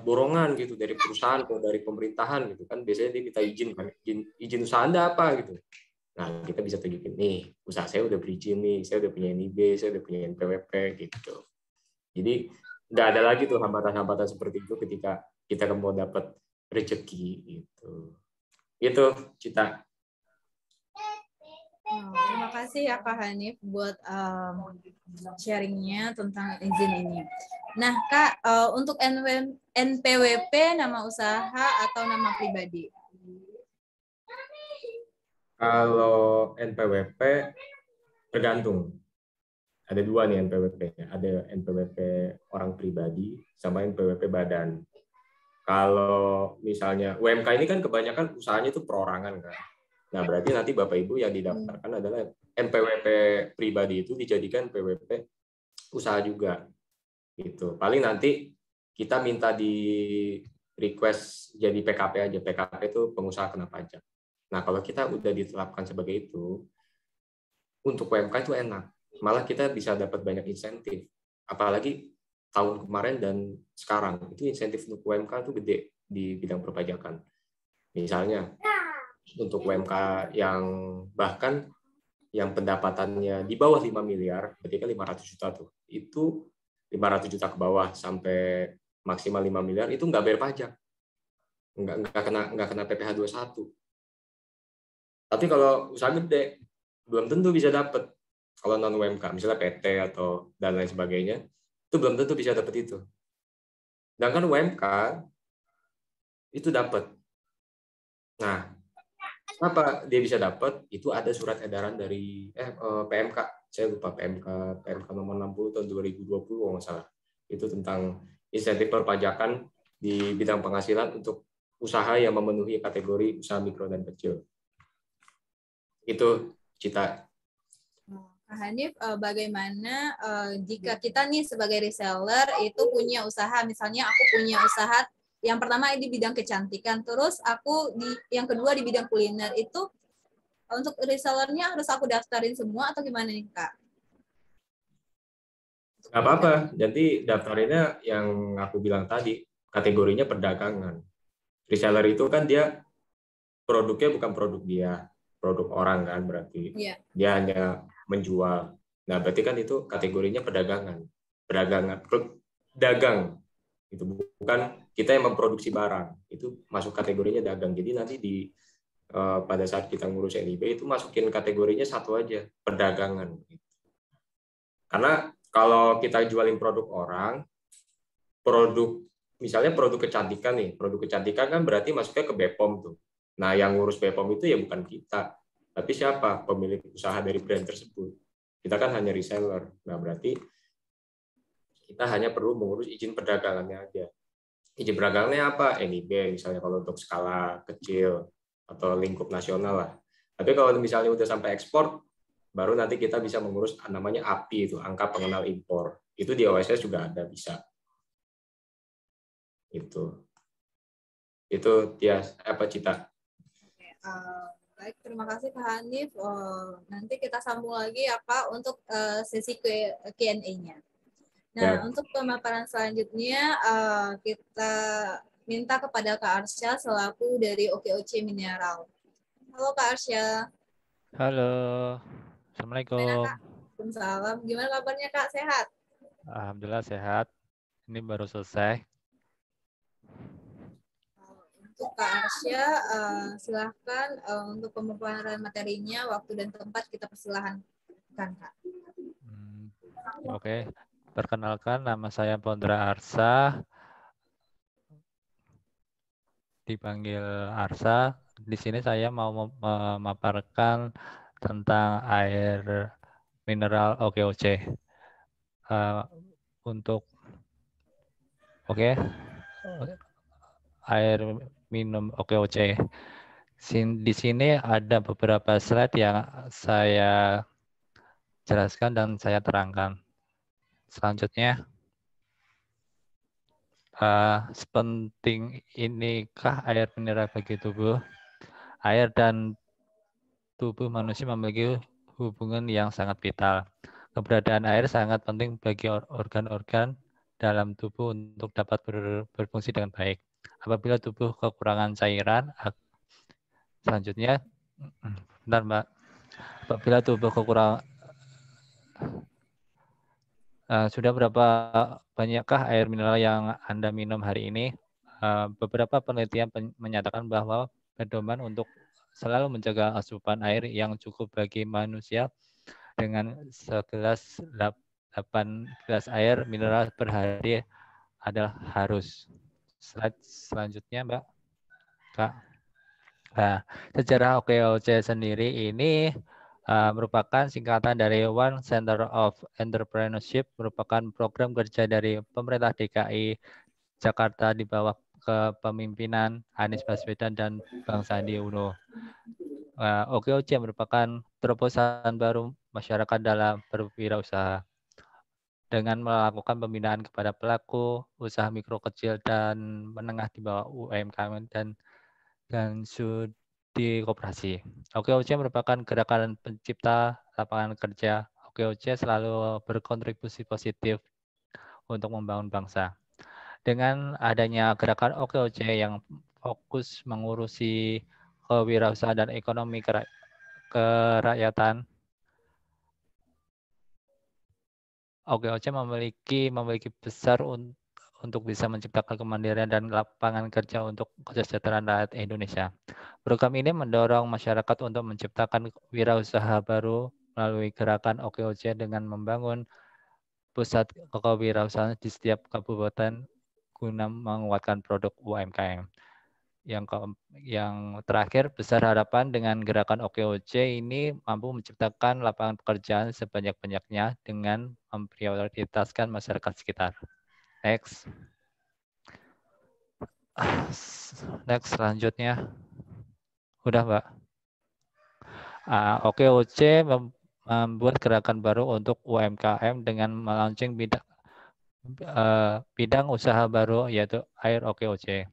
borongan gitu dari perusahaan atau dari pemerintahan gitu kan, biasanya dia minta izin kan, izin usaha Anda apa gitu. Nah, kita bisa tunjukin nih, usaha saya udah berizin nih, saya udah punya NIB, saya udah punya NPWP gitu. Jadi nggak ada lagi tuh hambatan-hambatan seperti itu ketika kita mau dapat rezeki gitu. Itu Cita. Terima kasih ya Kak Hanif buat sharingnya tentang izin ini. Nah Kak, untuk NPWP nama usaha atau nama pribadi? Kalau NPWP tergantung. Ada 2 nih NPWP. Ada NPWP orang pribadi sama NPWP badan. Kalau misalnya UMK ini kan kebanyakan usahanya itu perorangan kan. Nah, berarti nanti Bapak Ibu yang didaftarkan adalah NPWP pribadi itu dijadikan PWP usaha juga. Gitu. Paling nanti kita minta di request jadi PKP aja. PKP itu pengusaha kena pajak. Nah, kalau kita udah ditetapkan sebagai itu, untuk UMK itu enak. Malah kita bisa dapat banyak insentif. Apalagi tahun kemarin dan sekarang, itu insentif untuk UMK itu gede di bidang perpajakan. Misalnya, untuk UMK yang bahkan yang pendapatannya di bawah 5 miliar, berarti kan 500 juta tuh, itu 500 juta ke bawah sampai maksimal 5 miliar itu nggak bayar pajak. Nggak kena PPh 21. Tapi kalau usaha gede belum tentu bisa dapat. Kalau non UMK, misalnya PT atau dan lain sebagainya, itu belum tentu bisa dapat itu. Sedangkan UMK itu dapat. Nah, kenapa dia bisa dapat? Itu ada surat edaran dari PMK. Saya lupa PMK nomor 60 tahun 2020 kalau nggak salah. Itu tentang insentif perpajakan di bidang penghasilan untuk usaha yang memenuhi kategori usaha mikro dan kecil. Itu Cita. Kak Hanif, bagaimana jika kita nih sebagai reseller itu punya usaha, misalnya aku punya usaha yang pertama di bidang kecantikan, terus aku yang kedua di bidang kuliner, itu untuk resellernya harus aku daftarin semua atau gimana nih Kak? Nggak apa-apa, jadi daftarinnya yang aku bilang tadi, kategorinya perdagangan. Reseller itu kan dia produknya bukan produk dia, produk orang kan berarti. Iya. Dia hanya menjual. Nah, berarti kan itu kategorinya perdagangan. Dagang. Itu bukan kita yang memproduksi barang. Itu masuk kategorinya dagang. Jadi nanti pada saat kita ngurus NIB itu masukin kategorinya satu aja, perdagangan. Karena kalau kita jualin produk orang, misalnya produk kecantikan nih, produk kecantikan kan berarti masuknya ke BPOM tuh. Nah, yang ngurus BPOM itu ya bukan kita, tapi siapa? Pemilik usaha dari brand tersebut. Kita kan hanya reseller. Nah, berarti kita hanya perlu mengurus izin perdagangannya aja. Izin perdagangannya apa? NIB, misalnya kalau untuk skala kecil atau lingkup nasional lah. Tapi kalau misalnya udah sampai ekspor, baru nanti kita bisa mengurus namanya API, itu angka pengenal impor. Itu di OSS juga ada, bisa. Itu dia Cita. Baik, terima kasih Kak Hanif. Nanti kita sambung lagi ya Kak untuk sesi Q&A-nya. Nah, untuk pemaparan selanjutnya kita minta kepada Kak Arsya selaku dari OKOC Mineral. Halo Kak Arsya. Halo. Gimana Assalamualaikum. Kak? Waalaikumsalam. Gimana kabarnya Kak? Sehat? Alhamdulillah sehat. Ini baru selesai. Untuk Kak Arsya, silahkan untuk pemaparan materinya, waktu dan tempat kita persilahkan Kak. Oke. Perkenalkan, nama saya Pondra Arsa. Dipanggil Arsa. Di sini saya mau memaparkan tentang air mineral OKOC. Untuk air minum OKOC. Di sini ada beberapa slide yang saya jelaskan dan saya terangkan. Selanjutnya, sepenting inikah air mineral bagi tubuh? Air dan tubuh manusia memiliki hubungan yang sangat vital. Keberadaan air sangat penting bagi organ-organ dalam tubuh untuk dapat berfungsi dengan baik. Apabila tubuh kekurangan cairan, selanjutnya, bentar Mbak. Apabila tubuh kekurangan, sudah berapa banyakkah air mineral yang Anda minum hari ini? Beberapa penelitian menyatakan bahwa pedoman untuk selalu menjaga asupan air yang cukup bagi manusia dengan segelas 8 gelas air mineral per hari adalah harus. Slide selanjutnya, Mbak. Kak. Nah, sejarah OKOC sendiri ini merupakan singkatan dari One Center of Entrepreneurship, merupakan program kerja dari pemerintah DKI Jakarta di bawah kepemimpinan Anies Baswedan dan Bang Sandi Uno. OKOC merupakan terobosan baru masyarakat dalam berwirausaha dengan melakukan pembinaan kepada pelaku usaha mikro kecil dan menengah di bawah UMKM dan studi koperasi. OKOC merupakan gerakan pencipta lapangan kerja. OKOC selalu berkontribusi positif untuk membangun bangsa. Dengan adanya gerakan OKOC yang fokus mengurusi kewirausahaan dan ekonomi kerakyatan, OKOC memiliki besar untuk bisa menciptakan kemandirian dan lapangan kerja untuk kesejahteraan rakyat Indonesia. Program ini mendorong masyarakat untuk menciptakan wirausaha baru melalui gerakan OKOC dengan membangun pusat kewirausahaan di setiap kabupaten guna menguatkan produk UMKM. Yang terakhir, besar harapan dengan gerakan OKOC ini mampu menciptakan lapangan pekerjaan sebanyak-banyaknya dengan memprioritaskan masyarakat sekitar. Next. Next, selanjutnya. Udah, Mbak. OKOC membuat gerakan baru untuk UMKM dengan melaunching bidang usaha baru, yaitu air OKOC.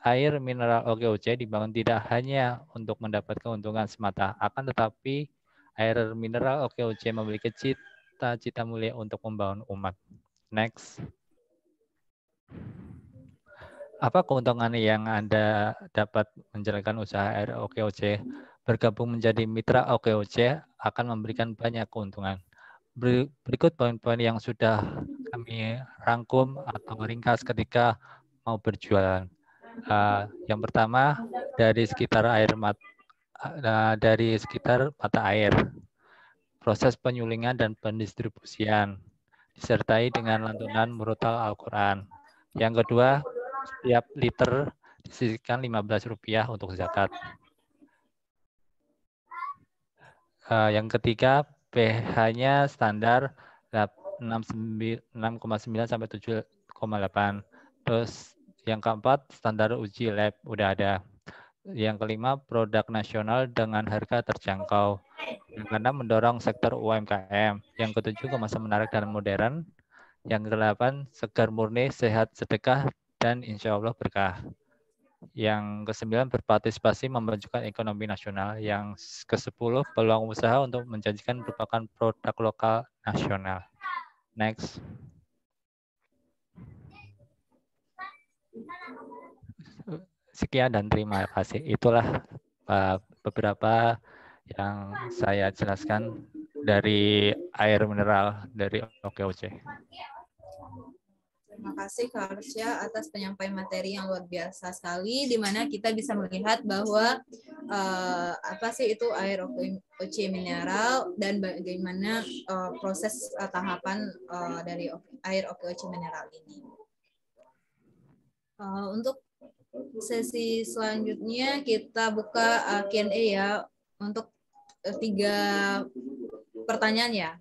Air mineral OKOC dibangun tidak hanya untuk mendapat keuntungan semata, akan tetapi air mineral OKOC memiliki cita-cita mulia untuk membangun umat. Next. Apa keuntungan yang Anda dapat menjalankan usaha air OKOC? Bergabung menjadi mitra OKOC akan memberikan banyak keuntungan. Berikut poin-poin yang sudah kami rangkum atau ringkas ketika mau berjualan. Yang pertama, dari sekitar mata air, proses penyulingan dan pendistribusian, disertai dengan lantunan murotal Al-Quran. Yang kedua, setiap liter disisihkan Rp15 untuk zakat. Yang ketiga, pH-nya standar 6,9 sampai 7,8. Terus yang keempat, standar uji lab udah ada. Yang kelima, produk nasional dengan harga terjangkau. Yang keenam, mendorong sektor UMKM. Yang ketujuh, kemasan menarik dan modern. Yang kedelapan, segar murni, sehat, sedekah, dan insya Allah berkah. Yang kesembilan, berpartisipasi memajukan ekonomi nasional. Yang ke-10, peluang usaha untuk menjanjikan merupakan produk lokal nasional. Next. Sekian dan terima kasih. Itulah beberapa yang saya jelaskan dari air mineral dari OKOC. Terima kasih Kak Arsya atas penyampaian materi yang luar biasa sekali, di mana kita bisa melihat bahwa apa sih itu air OKOC mineral dan bagaimana proses tahapan dari air OKOC mineral ini. Untuk sesi selanjutnya kita buka Q&A ya, untuk 3 pertanyaan ya.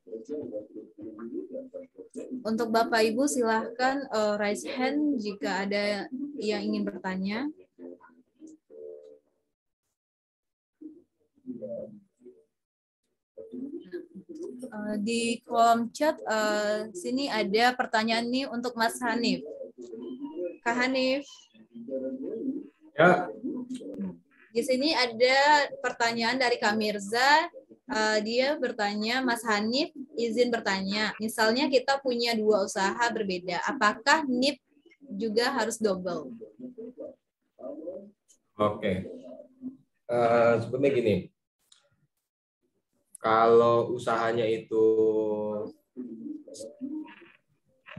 Untuk Bapak Ibu silahkan raise hand jika ada yang ingin bertanya. Di kolom chat sini ada pertanyaan nih untuk Mas Hanif. Kak Hanif. Ya. Di sini ada pertanyaan dari Kak Mirza. Dia bertanya, Mas Hanif izin bertanya, misalnya kita punya 2 usaha berbeda, apakah NIP juga harus double? Oke. Sebenarnya gini, kalau usahanya itu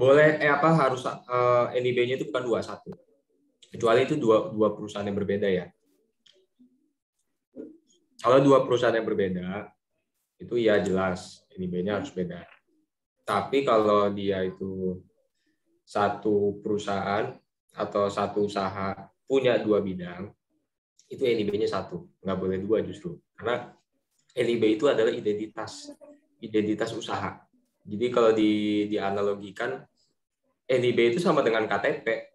boleh harus NIB-nya itu bukan 21, kecuali itu dua perusahaan yang berbeda ya. Kalau 2 perusahaan yang berbeda itu ya jelas NIB-nya harus beda. Tapi kalau dia itu satu perusahaan atau satu usaha punya 2 bidang, itu NIB-nya 1, nggak boleh 2 justru. Karena NIB itu adalah identitas usaha. Jadi kalau dianalogikan, NIB itu sama dengan KTP.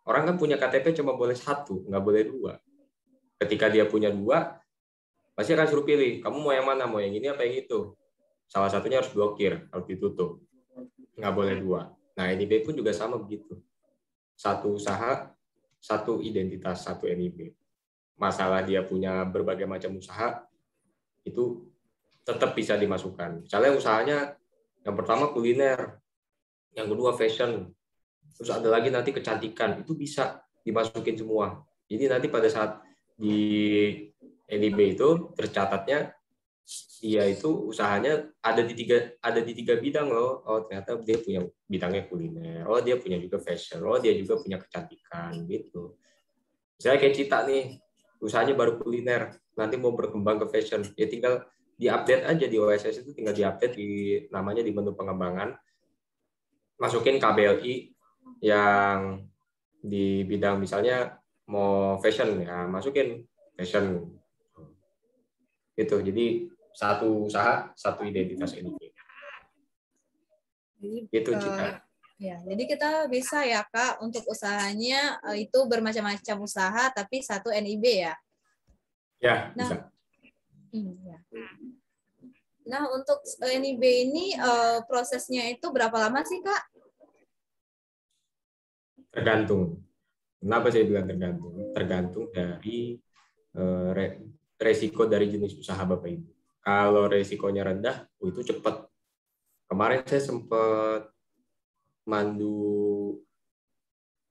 Orang kan punya KTP cuma boleh 1, nggak boleh 2. Ketika dia punya 2, pasti akan suruh pilih, kamu mau yang mana, mau yang ini apa yang itu. Salah satunya harus blokir, harus ditutup. Nggak boleh 2. Nah, NIB pun juga sama begitu. Satu usaha, satu identitas, satu NIB. Masalah dia punya berbagai macam usaha, itu tetap bisa dimasukkan. Misalnya usahanya yang pertama kuliner, yang kedua fashion, terus ada lagi nanti kecantikan, itu bisa dimasukin semua. Jadi nanti pada saat di NIB itu tercatatnya dia itu usahanya ada di tiga bidang loh. Oh ternyata dia punya bidangnya kuliner. Oh dia punya juga fashion. Oh dia juga punya kecantikan gitu. Misalnya kayak Cita nih, usahanya baru kuliner, nanti mau berkembang ke fashion, ya tinggal diupdate aja di OSS itu, tinggal diupdate di namanya di menu pengembangan, masukin KBLI yang di bidang misalnya mau fashion ya, masukin fashion gitu. Jadi satu usaha, satu identitas ini. Jadi, Itu Cita. ya, jadi kita bisa ya Kak untuk usahanya itu bermacam-macam usaha tapi satu NIB ya. Ya, Nah, bisa. Iya. Nah, untuk NIB ini prosesnya itu berapa lama sih Kak? Tergantung. Kenapa saya bilang tergantung? Tergantung dari resiko dari jenis usaha Bapak Ibu. Kalau resikonya rendah, itu cepat. Kemarin saya sempat mandu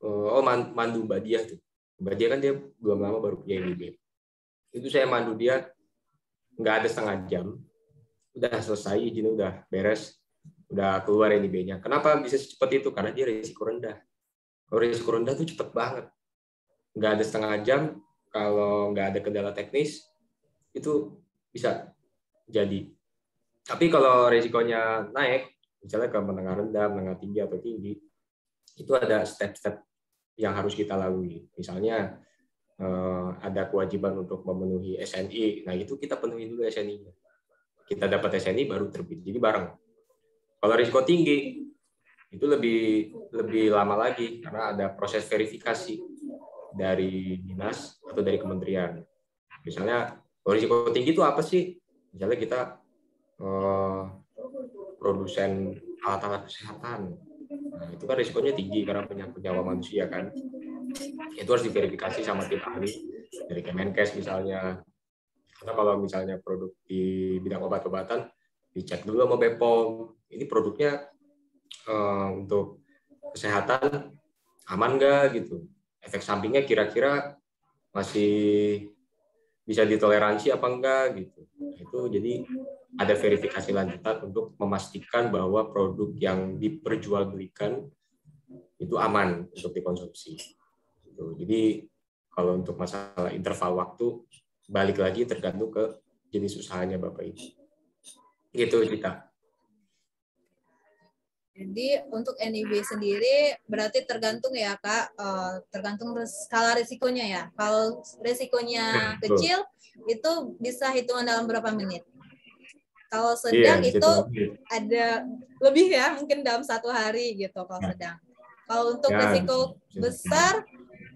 Mbak Diah tuh. Mbak Diah kan dia belum lama baru punya NIB. Itu saya mandu dia nggak ada setengah jam, udah selesai, izinnya udah beres, udah keluar NIB-nya. Kenapa bisa secepat itu? Karena dia risiko rendah. Kalau risiko rendah tuh cepet banget. Nggak ada setengah jam, kalau nggak ada kendala teknis, itu bisa jadi. Tapi kalau risikonya naik, misalnya ke menengah rendah, menengah tinggi, atau tinggi, itu ada step-step yang harus kita lalui. Misalnya, ada kewajiban untuk memenuhi SNI. Nah, itu kita penuhi dulu SNI-nya. Kita dapat SNI, baru terbit. Jadi bareng. Kalau risiko tinggi, itu lebih lama lagi karena ada proses verifikasi dari dinas atau dari kementerian. Misalnya kalau risiko tinggi itu apa sih? Misalnya kita produsen alat-alat kesehatan, nah, itu kan risikonya tinggi karena menyangkut nyawa manusia kan. Itu harus diverifikasi sama tim ahli dari Kemenkes misalnya. Karena kalau misalnya produk di bidang obat-obatan dicek dulu sama BPOM, ini produknya untuk kesehatan aman nggak gitu, efek sampingnya kira-kira masih bisa ditoleransi apa enggak gitu. Itu jadi ada verifikasi lanjutan untuk memastikan bahwa produk yang diperjualbelikan itu aman untuk dikonsumsi. Jadi kalau untuk masalah interval waktu balik lagi tergantung ke jenis usahanya Bapak Ibu. Gitu kita. Jadi untuk NIB sendiri berarti tergantung ya Kak, tergantung skala risikonya ya. Kalau risikonya kecil itu bisa hitungan dalam berapa menit. Kalau sedang itu ada lebih ya, mungkin dalam 1 hari gitu kalau sedang. Kalau untuk risiko besar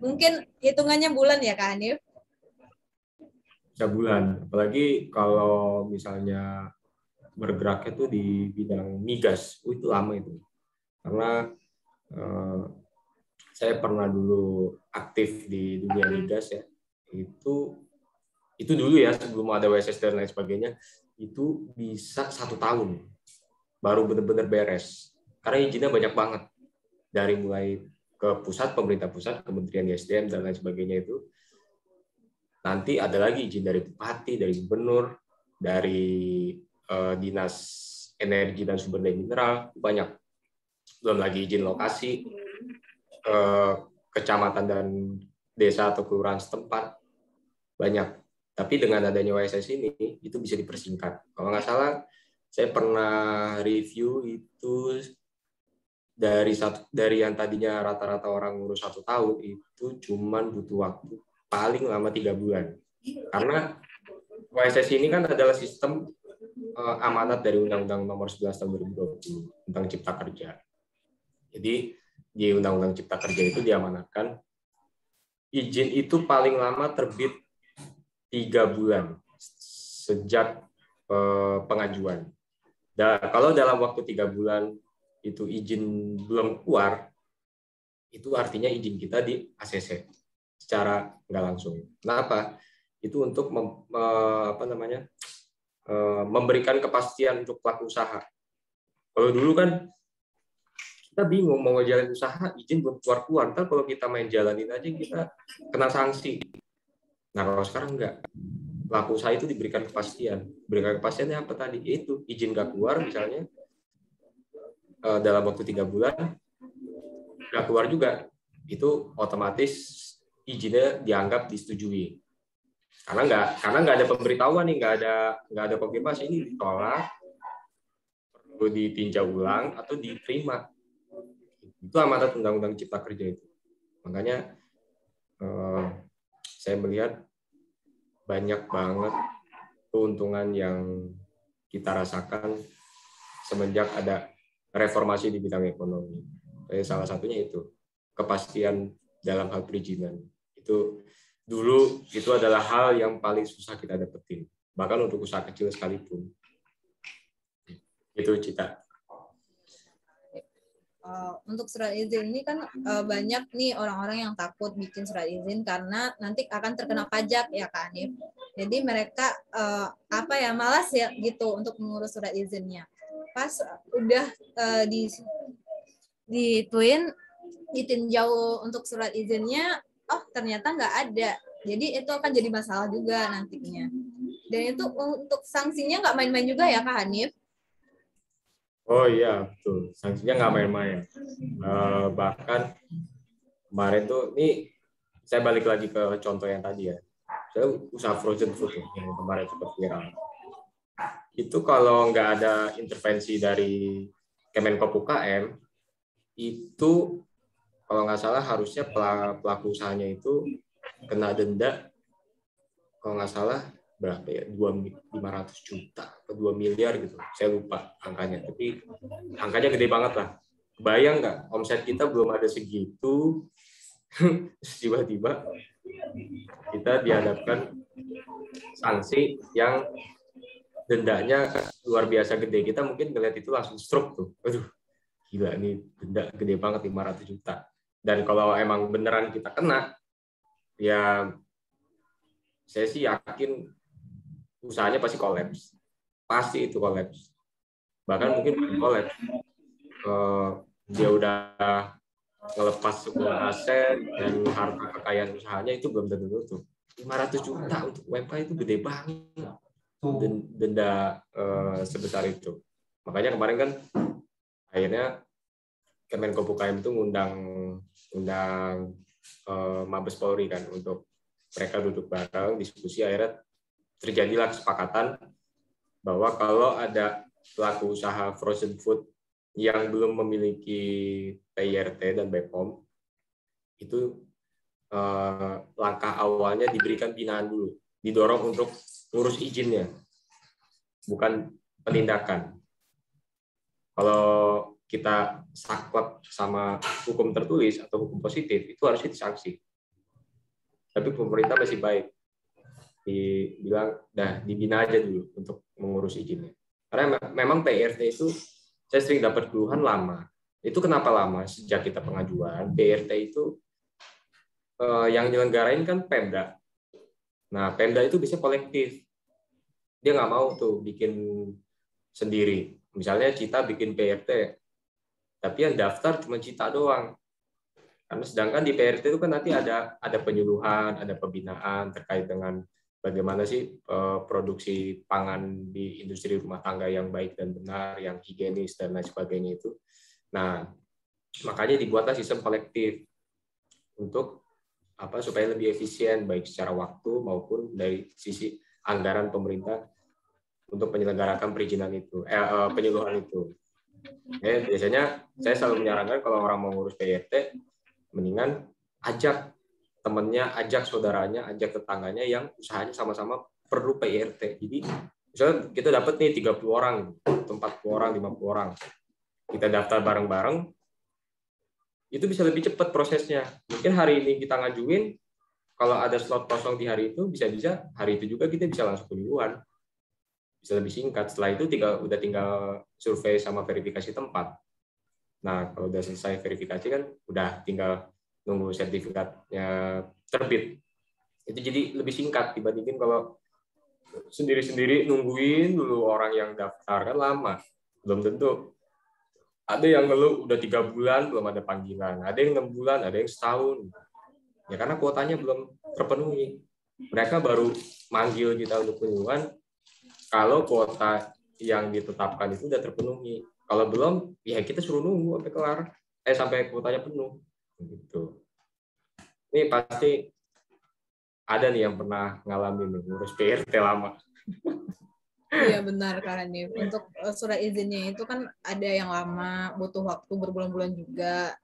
mungkin hitungannya bulan ya Kak Hanif? Bisa bulan, apalagi kalau misalnya bergeraknya tuh di bidang migas, itu lama itu. Karena saya pernah dulu aktif di dunia migas ya, itu dulu ya sebelum ada WSS dan lain sebagainya, itu bisa 1 tahun baru benar-benar beres. Karena izinnya banyak banget, dari mulai ke pusat, pemerintah pusat, Kementerian SDM dan lain sebagainya itu. Nanti ada lagi izin dari bupati, dari gubernur, dari Dinas Energi dan Sumber Daya Mineral, banyak. Belum lagi izin lokasi, kecamatan dan desa atau kelurahan setempat, banyak. Tapi dengan adanya WSS ini, itu bisa dipersingkat. Kalau nggak salah, saya pernah review itu dari yang tadinya rata-rata orang ngurus 1 tahun, itu cuman butuh waktu paling lama 3 bulan. Karena WSS ini kan adalah sistem amanat dari Undang-Undang Nomor 11 Tahun 2020 tentang Cipta Kerja. Jadi di Undang-Undang Cipta Kerja itu diamanatkan izin itu paling lama terbit 3 bulan sejak pengajuan. Dan kalau dalam waktu 3 bulan itu izin belum keluar, itu artinya izin kita di ACC secara nggak langsung. Kenapa? Itu untuk memberikan kepastian untuk pelaku usaha. Kalau dulu kan kita bingung mau ngejalanin usaha, izin belum keluar-keluar. Ntar kalau kita main jalanin aja kita kena sanksi. Nah kalau sekarang enggak. pelaku usaha itu diberikan kepastian. Berikan kepastiannya apa tadi? Yaitu izin nggak keluar misalnya dalam waktu 3 bulan, nggak keluar juga, itu otomatis izinnya dianggap disetujui. Karena nggak ada pemberitahuan nih, nggak ada konfirmasi, ini ditolak, perlu ditinjau ulang atau diterima. Itu amanat Undang-Undang Cipta Kerja itu. Makanya saya melihat banyak banget keuntungan yang kita rasakan semenjak ada reformasi di bidang ekonomi. Salah satunya itu kepastian dalam hal perizinan. Itu dulu itu adalah hal yang paling susah kita dapetin, bahkan untuk usaha kecil sekalipun. Itu Cita. Untuk surat izin ini kan banyak nih orang-orang yang takut bikin surat izin karena nanti akan terkena pajak ya Kak Hanif. Jadi mereka malas ya gitu untuk mengurus surat izinnya. Pas udah ditinjau untuk surat izinnya, ternyata nggak ada. Jadi itu akan jadi masalah juga nantinya. Dan itu untuk sanksinya nggak main-main juga ya Kak Hanif? Oh iya, betul. Sanksinya nggak main-main. Bahkan kemarin tuh, ini saya balik lagi ke contoh yang tadi ya. Saya usaha frozen food yang kemarin sempat viral. Itu kalau nggak ada intervensi dari Kemenko UKM, itu kalau nggak salah harusnya pelaku usahanya itu kena denda, kalau nggak salah berapa ya, 500 juta atau 2 miliar gitu. Saya lupa angkanya, tapi angkanya gede banget lah. Bayang nggak, omset kita belum ada segitu, tiba-tiba kita dihadapkan sanksi yang dendanya luar biasa gede. Kita mungkin ngeliat itu langsung stroke tuh. Aduh, gila ini denda gede banget, 500 juta. Dan kalau emang beneran kita kena, ya saya sih yakin usahanya pasti kolaps. Pasti itu kolaps. Bahkan mungkin bukan kolaps. Dia udah ngelepas semua aset dan harta kekayaan usahanya itu belum tentu tutup. 500 juta untuk UMKM itu gede banget. Denda sebesar itu. Makanya kemarin kan akhirnya Kemenko UKM itu ngundang Mabes Polri kan untuk mereka duduk bareng diskusi, akhirnya terjadilah kesepakatan bahwa kalau ada pelaku usaha frozen food yang belum memiliki PIRT dan BPOM, itu langkah awalnya diberikan binaan dulu, didorong untuk ngurus izinnya, bukan penindakan. Kalau kita saklek sama hukum tertulis atau hukum positif, itu harusnya disanksi. Tapi pemerintah masih baik, dibilang, dibina aja dulu untuk mengurus izinnya. Karena memang PIRT itu, saya sering dapat keluhan lama. Itu kenapa lama? Sejak kita pengajuan, PIRT itu yang nyelenggarain kan Pemda. Nah, Pemda itu bisa kolektif. Dia nggak mau tuh bikin sendiri. Misalnya Cita bikin PIRT, tapi yang daftar cuma Cita doang. Karena sedangkan di PIRT itu kan nanti ada penyuluhan, ada pembinaan terkait dengan bagaimana sih produksi pangan di industri rumah tangga yang baik dan benar, yang higienis dan lain sebagainya itu. Nah, makanya dibuatlah sistem kolektif untuk supaya lebih efisien baik secara waktu maupun dari sisi anggaran pemerintah untuk menyelenggarakan perizinan itu, penyuluhan itu. Biasanya saya selalu menyarankan kalau orang mau ngurus PIRT, mendingan ajak temennya, ajak saudaranya, ajak tetangganya yang usahanya sama-sama perlu PIRT. Jadi misalnya kita dapat nih 30 orang, 40 orang, 50 orang. Kita daftar bareng-bareng, itu bisa lebih cepat prosesnya. Mungkin hari ini kita ngajuin, kalau ada slot kosong di hari itu, bisa-bisa hari itu juga kita bisa langsung penyuluhan. Bisa lebih singkat. Setelah itu udah tinggal survei sama verifikasi tempat. Nah, kalau udah selesai verifikasi kan udah tinggal nunggu sertifikatnya terbit. Itu jadi lebih singkat dibandingin kalau sendiri-sendiri nungguin dulu orang yang daftar, kan lama. Belum tentu. Ada yang ngeluh udah 3 bulan belum ada panggilan, ada yang 6 bulan, ada yang setahun. Ya karena kuotanya belum terpenuhi. Mereka baru manggil kita untuk kunjungan kalau kuota yang ditetapkan itu udah terpenuhi. Kalau belum, ya kita suruh nunggu sampai kelar, sampai kuotanya penuh. Gitu. Ini pasti ada nih yang pernah ngalamin nih, ngurus PRT lama. Iya benar Kak Hanif. Untuk surat izinnya itu kan ada yang lama, butuh waktu berbulan-bulan juga.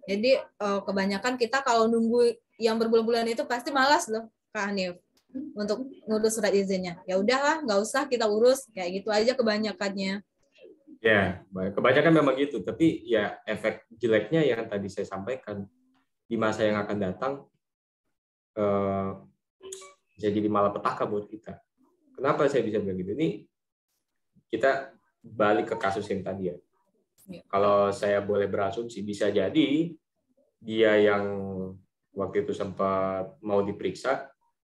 Jadi kebanyakan kita kalau nunggu yang berbulan-bulan itu pasti malas loh Kak Hanif untuk ngurus surat izinnya. Ya udahlah, nggak usah kita urus, kayak gitu aja kebanyakannya. Ya, kebanyakan memang gitu. Tapi ya efek jeleknya yang tadi saya sampaikan, di masa yang akan datang bisa jadi malapetaka buat kita. Kenapa saya bisa bilang gitu? Ini kita balik ke kasus yang tadi ya. Kalau saya boleh berasumsi, bisa jadi dia yang waktu itu sempat mau diperiksa,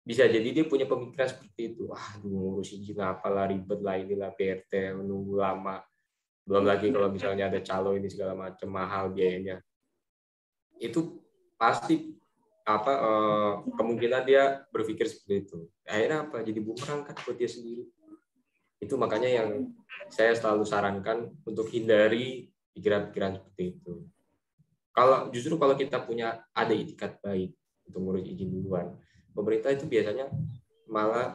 bisa jadi dia punya pemikiran seperti itu. Wah, ngurus izin apalah, ribet lah, inilah PRT, menunggu lama. Belum lagi kalau misalnya ada calo ini segala macam, mahal biayanya. Itu pasti kemungkinan dia berpikir seperti itu. Akhirnya apa? Jadi bumerang kan buat dia sendiri. Itu makanya yang saya selalu sarankan untuk hindari pikiran-pikiran seperti itu. Justru kalau kita punya ada itikat baik untuk ngurus izin duluan, pemerintah itu biasanya malah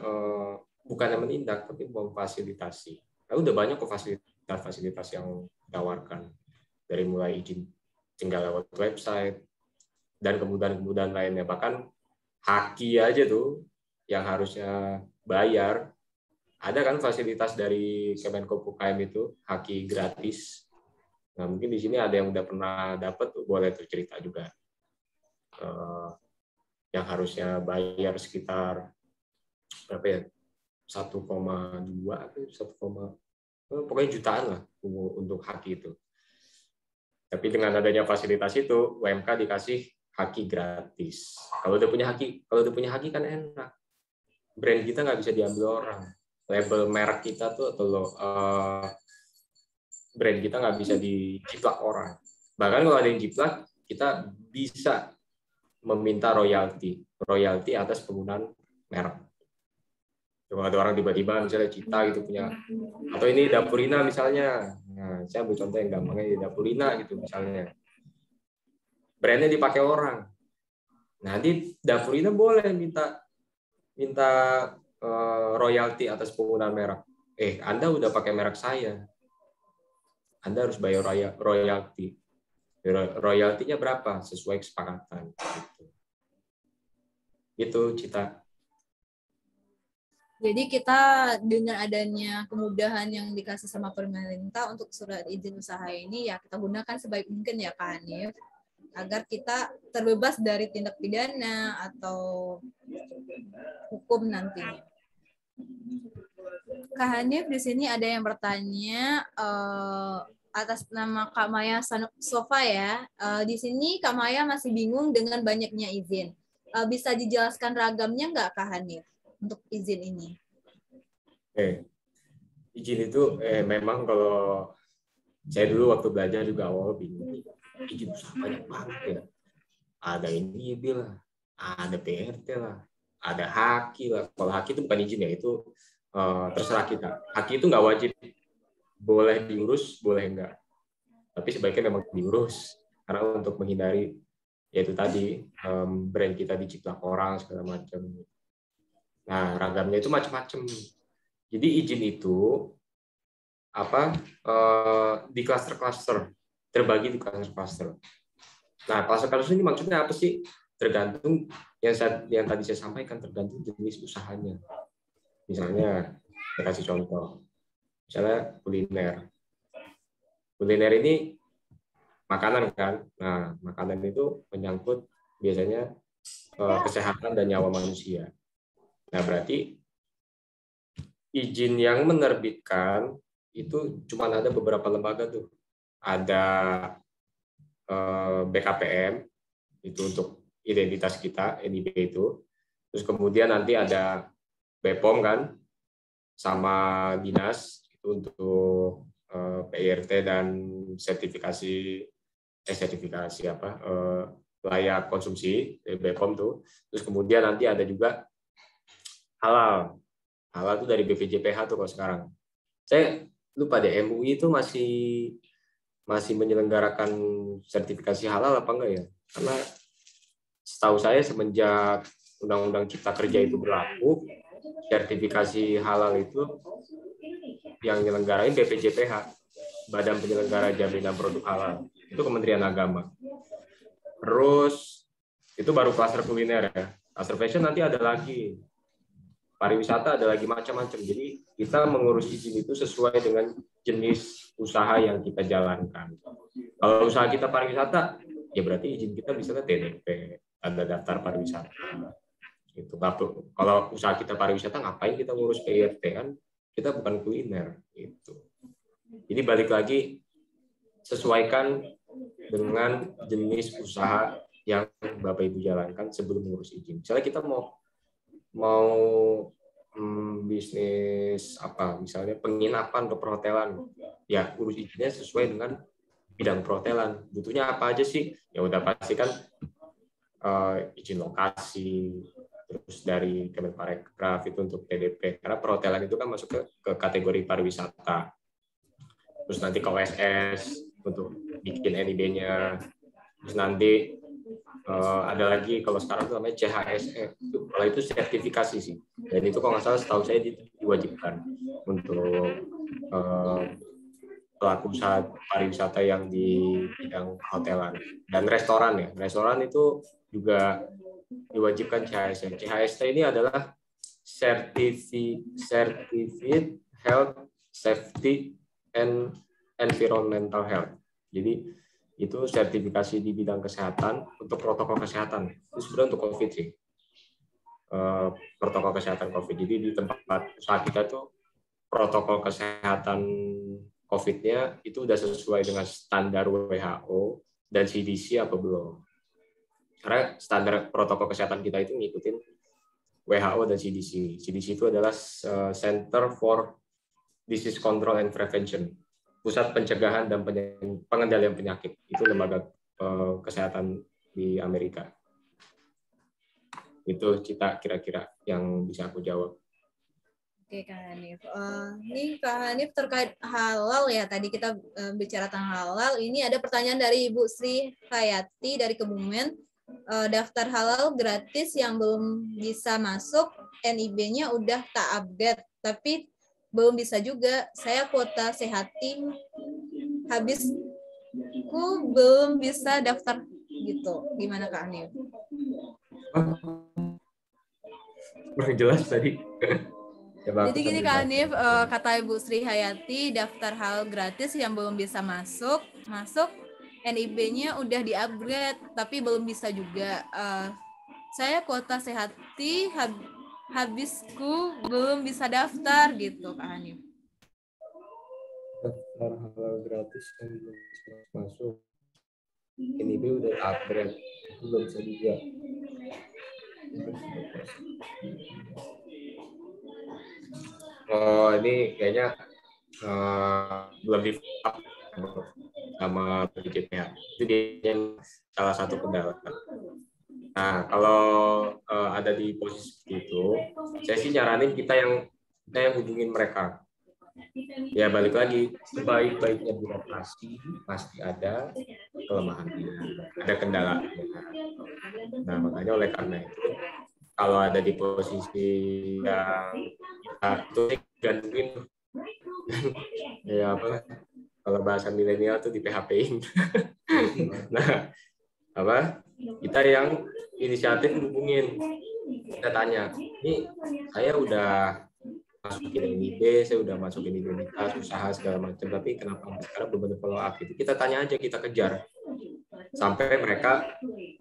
bukannya menindak tapi memfasilitasi. Udah banyak kok fasilitas yang ditawarkan, dari mulai izin tinggal lewat website dan kemudahan-kemudahan lainnya. Bahkan haki aja tuh yang harusnya bayar, ada kan fasilitas dari Kemenko UKM itu, haki gratis. Nah, mungkin di sini ada yang udah pernah dapat, boleh tuh cerita juga. Yang harusnya bayar sekitar berapa ya? 1,2 atau 1, pokoknya jutaan lah untuk haki itu. Tapi dengan adanya fasilitas itu, UMK dikasih haki gratis. Kalau udah punya haki kan enak. Brand kita nggak bisa diambil orang. Label merek kita tuh atau brand kita nggak bisa dijiplak orang. Bahkan kalau ada yang jiplak, kita bisa meminta royalti atas penggunaan merek. Kalau ada orang tiba-tiba misalnya Cita gitu punya, atau ini Dapurina misalnya. Nah, saya ambil contoh yang gampangnya di Dapurina gitu misalnya. Brandnya dipakai orang. Nah, di Dapurina boleh minta royalti atas penggunaan merek. Anda udah pakai merek saya. Anda harus bayar royalti. Royaltinya berapa? Sesuai kesepakatan. Gitu, Cita. Jadi kita dengan adanya kemudahan yang dikasih sama pemerintah untuk surat izin usaha ini, ya kita gunakan sebaik mungkin ya Kak Hanif, agar kita terbebas dari tindak pidana atau hukum nantinya. Kak Hanif, di sini ada yang bertanya atas nama Kak Maya Sofa ya. Di sini Kak Maya masih bingung dengan banyaknya izin. Bisa dijelaskan ragamnya nggak Kak Hanif untuk izin ini? Izin itu memang kalau saya dulu waktu belajar juga awal bingung. Izin usaha banyak banget ya. Ada NIB lah, ada PRT lah, ada haki lah. Kalau haki itu bukan izin ya, itu terserah kita. Haki itu nggak wajib, boleh diurus, boleh enggak. Tapi sebaiknya memang diurus karena untuk menghindari yaitu tadi brand kita diciplak orang segala macam. Nah, ragamnya itu macam-macam. Jadi izin itu di klaster-klaster, terbagi di klaster-klaster. Nah, klaster-klaster ini maksudnya apa sih? Tergantung yang tadi saya sampaikan, tergantung jenis usahanya. Misalnya, saya kasih contoh. Misalnya kuliner. Kuliner ini makanan kan. Nah, makanan itu menyangkut biasanya kesehatan dan nyawa manusia. Nah, berarti izin yang menerbitkan itu cuma ada beberapa lembaga tuh. Ada BKPM, itu untuk identitas kita, NIB itu. Terus kemudian nanti ada BPOM kan, sama dinas, itu untuk PIRT dan sertifikasi layak konsumsi, BPOM tuh. Terus kemudian nanti ada juga halal. Halal itu dari BPJPH tuh kalau sekarang. Saya lupa deh, MUI itu masih menyelenggarakan sertifikasi halal apa enggak ya? Karena setahu saya semenjak Undang-Undang Cipta Kerja itu berlaku, sertifikasi halal itu yang nyelenggarain BPJPH, Badan Penyelenggara Jaminan Produk Halal. Itu Kementerian Agama. Terus itu baru klaster kuliner ya. Klaster fashion nanti ada lagi. Pariwisata ada lagi macam-macam. Jadi kita mengurus izin itu sesuai dengan jenis usaha yang kita jalankan. Kalau usaha kita pariwisata, ya berarti izin kita misalnya TDP, tanda daftar pariwisata. Gitu. Kalau usaha kita pariwisata, ngapain kita ngurus PIRT kan? Kita bukan kuliner. Gitu. Jadi balik lagi, sesuaikan dengan jenis usaha yang Bapak Ibu jalankan sebelum mengurus izin. Misalnya kita mau bisnis apa, misalnya penginapan atau perhotelan, ya urus izinnya sesuai dengan bidang perhotelan. Butuhnya apa aja sih? Ya udah pastikan izin lokasi, terus dari Kemenparekraf itu untuk TDP, karena perhotelan itu kan masuk ke kategori pariwisata. Terus nanti ke OSS untuk bikin NIB-nya, terus nanti ada lagi kalau sekarang itu namanya CHSE, kalau itu sertifikasi sih, dan itu kalau nggak salah setahu saya diwajibkan untuk pelaku usaha pariwisata yang di bidang hotelan dan restoran ya. Restoran itu juga diwajibkan CHSE. CHSE ini adalah Certificate Health Safety and Environmental Health. Jadi itu sertifikasi di bidang kesehatan untuk protokol kesehatan. Itu sebenarnya untuk COVID sih. Protokol kesehatan COVID. Jadi di tempat usaha kita tuh protokol kesehatan COVID-nya itu udah sesuai dengan standar WHO dan CDC apa belum? Karena standar protokol kesehatan kita itu ngikutin WHO dan CDC. CDC itu adalah Center for Disease Control and Prevention. Pusat Pencegahan dan Pengendalian Penyakit. Itu lembaga kesehatan di Amerika. Itu kira-kira yang bisa aku jawab. Oke, Kak Hanif. Ini Kak Hanif terkait halal ya. Tadi kita bicara tentang halal. Ini ada pertanyaan dari Ibu Sri Hayati dari Kebumen. Daftar halal gratis yang belum bisa masuk, NIB-nya udah tak update, tapi belum bisa juga. Saya kuota sehati, habisku belum bisa daftar gitu. Gimana Kak Hanif? Kurang jelas tadi. Jadi gini Kak Hanif, kata Ibu Sri Hayati, daftar halal gratis yang belum bisa masuk, NIB-nya udah di-upgrade, tapi belum bisa juga. Saya kuota sehati, habisku belum bisa daftar gitu Kak Hanif. Daftar halal gratis yang belum bisa masuk, NIB udah upgrade, itu belum bisa juga. Oh, ini kayaknya belum di sama BPJPH. Itu dia salah satu kendala. Nah, kalau ada di posisi itu, saya sih nyaranin kita yang hubungin mereka. Ya balik lagi, sebaik-baiknya birokrasi pasti ada kelemahannya, ada kendalanya. Nah, makanya oleh karena itu, kalau ada di posisi yang kita tuh gantuin, ya apa? Kalau bahasa milenial tuh di PHP-in. Nah, apa? Kita yang inisiatif hubungin, kita tanya, ini saya udah masukin NIB, saya udah masukin identitas, usaha segala macam, tapi kenapa sekarang belum ada follow up? Itu kita tanya aja, kita kejar sampai mereka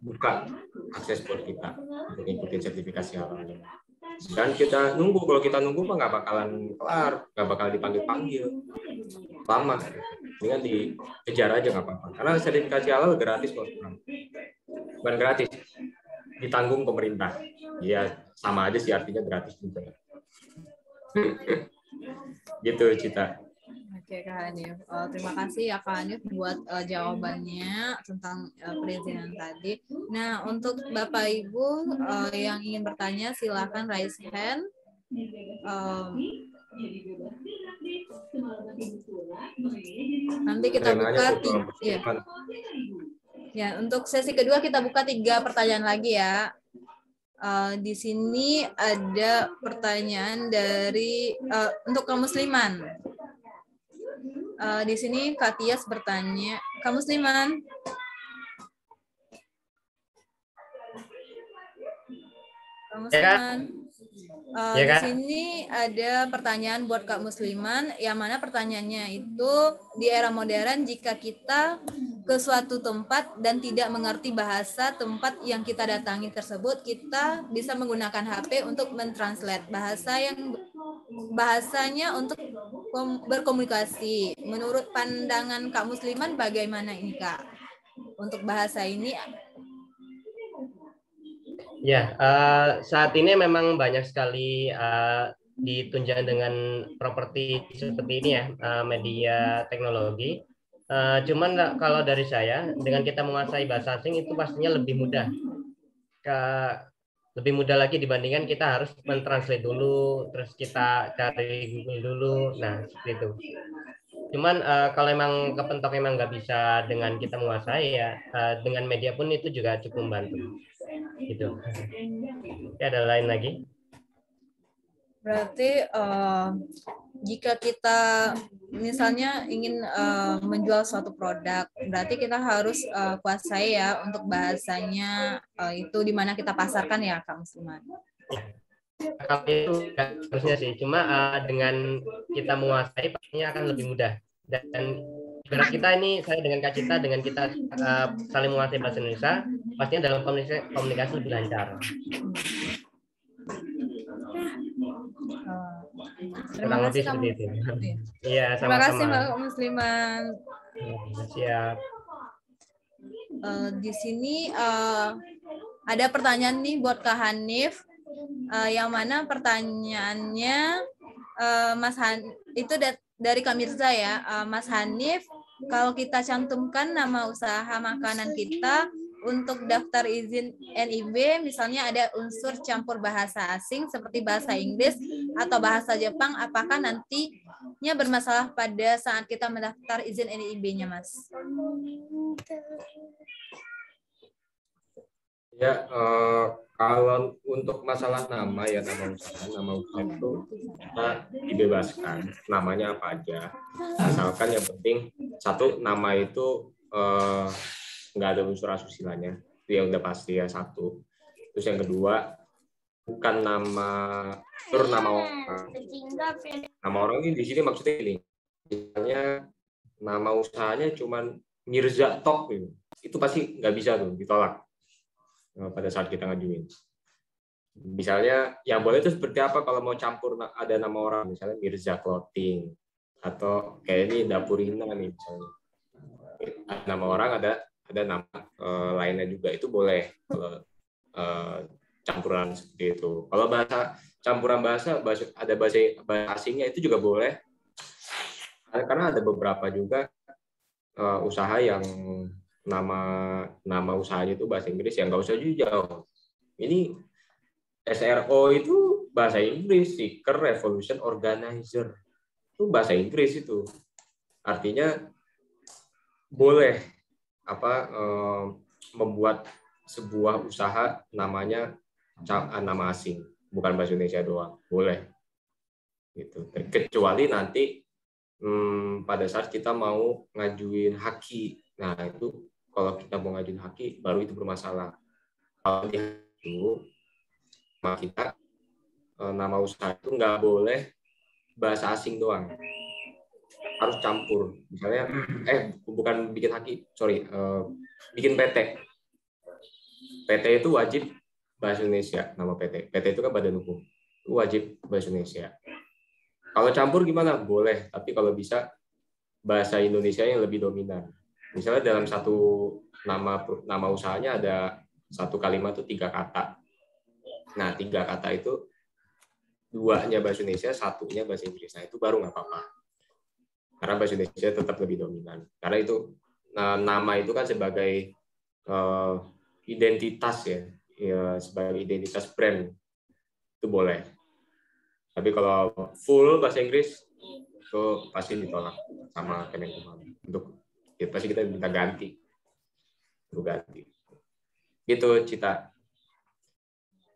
buka akses buat kita untuk ngikutin sertifikasi halalnya. Dan kita nunggu, kalau kita nunggu mah nggak bakalan kelar, nggak bakal dipanggil-panggil lama. Dengan dikejar aja nggak apa-apa. Karena sertifikasi halal gratis kok, bukan gratis, ditanggung pemerintah. Ya sama aja sih artinya gratis juga. Gitu Cita. Oke Kak Hanif, terima kasih ya Kak Hanif buat jawabannya tentang perizinan tadi. Nah untuk Bapak Ibu yang ingin bertanya silakan raise hand Nanti kita buka ya. Ya, untuk sesi kedua kita buka 3 pertanyaan lagi ya. Di sini ada pertanyaan dari untuk kaum musliman. Di sini Kak Tias bertanya, kaum musliman. Kaum musliman. Di sini ada pertanyaan buat Kak Musliman, yang mana pertanyaannya itu di era modern jika kita ke suatu tempat dan tidak mengerti bahasa tempat yang kita datangi tersebut, kita bisa menggunakan HP untuk mentranslate bahasanya untuk berkomunikasi. Menurut pandangan Kak Musliman bagaimana ini Kak? Untuk bahasa ini? Ya, saat ini memang banyak sekali ditunjang dengan properti seperti ini ya, media teknologi. Cuman kalau dari saya, dengan kita menguasai bahasa asing itu pastinya lebih mudah. Lebih mudah lagi dibandingkan kita harus mentranslate dulu, terus kita cari Google dulu. Nah, seperti itu. Cuman kalau emang kepentok emang nggak bisa dengan kita menguasai ya, dengan media pun itu juga cukup membantu. Gitu. Ya, ada lain lagi? Berarti jika kita misalnya ingin menjual suatu produk, berarti kita harus kuasai ya untuk bahasanya itu di mana kita pasarkan ya Kak Musliman. Kalau itu harusnya sih, cuma dengan kita menguasai pastinya akan lebih mudah. Dan ibarat kita ini, saya dengan Kak Cita, dengan kita saling menguasai bahasa Indonesia, pastinya dalam komunikasi lebih lancar. Terima kasih Kak Musliman. Iya, terima kasih sama-sama. Kak Musliman. Siap. Di sini ada pertanyaan nih buat Kak Hanif, yang mana pertanyaannya Mas itu dari Kak Mirza ya. Mas Hanif, kalau kita cantumkan nama usaha makanan kita untuk daftar izin NIB, misalnya ada unsur campur bahasa asing seperti bahasa Inggris atau bahasa Jepang, apakah nantinya bermasalah pada saat kita mendaftar izin NIB-nya, Mas? Ya, kalau untuk masalah nama ya, nama usaha itu kita dibebaskan namanya apa aja, asalkan yang penting satu, nama itu nggak ada unsur asusilanya, itu yang udah pasti ya, satu. Terus yang kedua, bukan nama orang. Nama orang ini di sini maksudnya ini, misalnya nama usahanya cuman Mirza Tok gitu, itu pasti nggak bisa tuh, ditolak pada saat kita ngajuin. Misalnya yang boleh itu seperti apa kalau mau campur ada nama orang, misalnya Mirza Clothing atau kayak ini Dapurina nih misalnya. Ada nama orang, ada nama lainnya juga, itu boleh kalau campuran seperti itu. Kalau campuran bahasa ada bahasa asingnya itu juga boleh. Karena ada beberapa juga usaha yang nama usahanya itu bahasa Inggris, yang nggak usah jauh. Ini SRO itu bahasa Inggris, Seeker Revolution Organizer itu bahasa Inggris itu. Artinya boleh membuat sebuah usaha namanya nama asing, bukan bahasa Indonesia doang, boleh. Gitu. Kecuali nanti pada saat kita mau ngajuin haki, nah itu kalau kita mau ngajuin haki baru itu bermasalah. Kalau itu kita nama usaha itu nggak boleh bahasa asing doang, harus campur. Misalnya bukan bikin haki, bikin PT. PT itu wajib bahasa Indonesia, nama PT. PT itu kan badan hukum, itu wajib bahasa Indonesia. Kalau campur gimana? Boleh, tapi kalau bisa bahasa Indonesia yang lebih dominan. Misalnya dalam satu nama usahanya ada satu kalimat itu 3 kata. Nah, 3 kata itu 2-nya bahasa Indonesia, 1-nya bahasa Inggris. Nah, itu baru nggak apa-apa. Karena bahasa Indonesia tetap lebih dominan. Karena itu nama itu kan sebagai identitas ya, sebagai identitas brand, itu boleh. Tapi kalau full bahasa Inggris itu pasti ditolak sama Kemenkumham. Untuk ya pasti kita minta ganti. Gitu, Cita.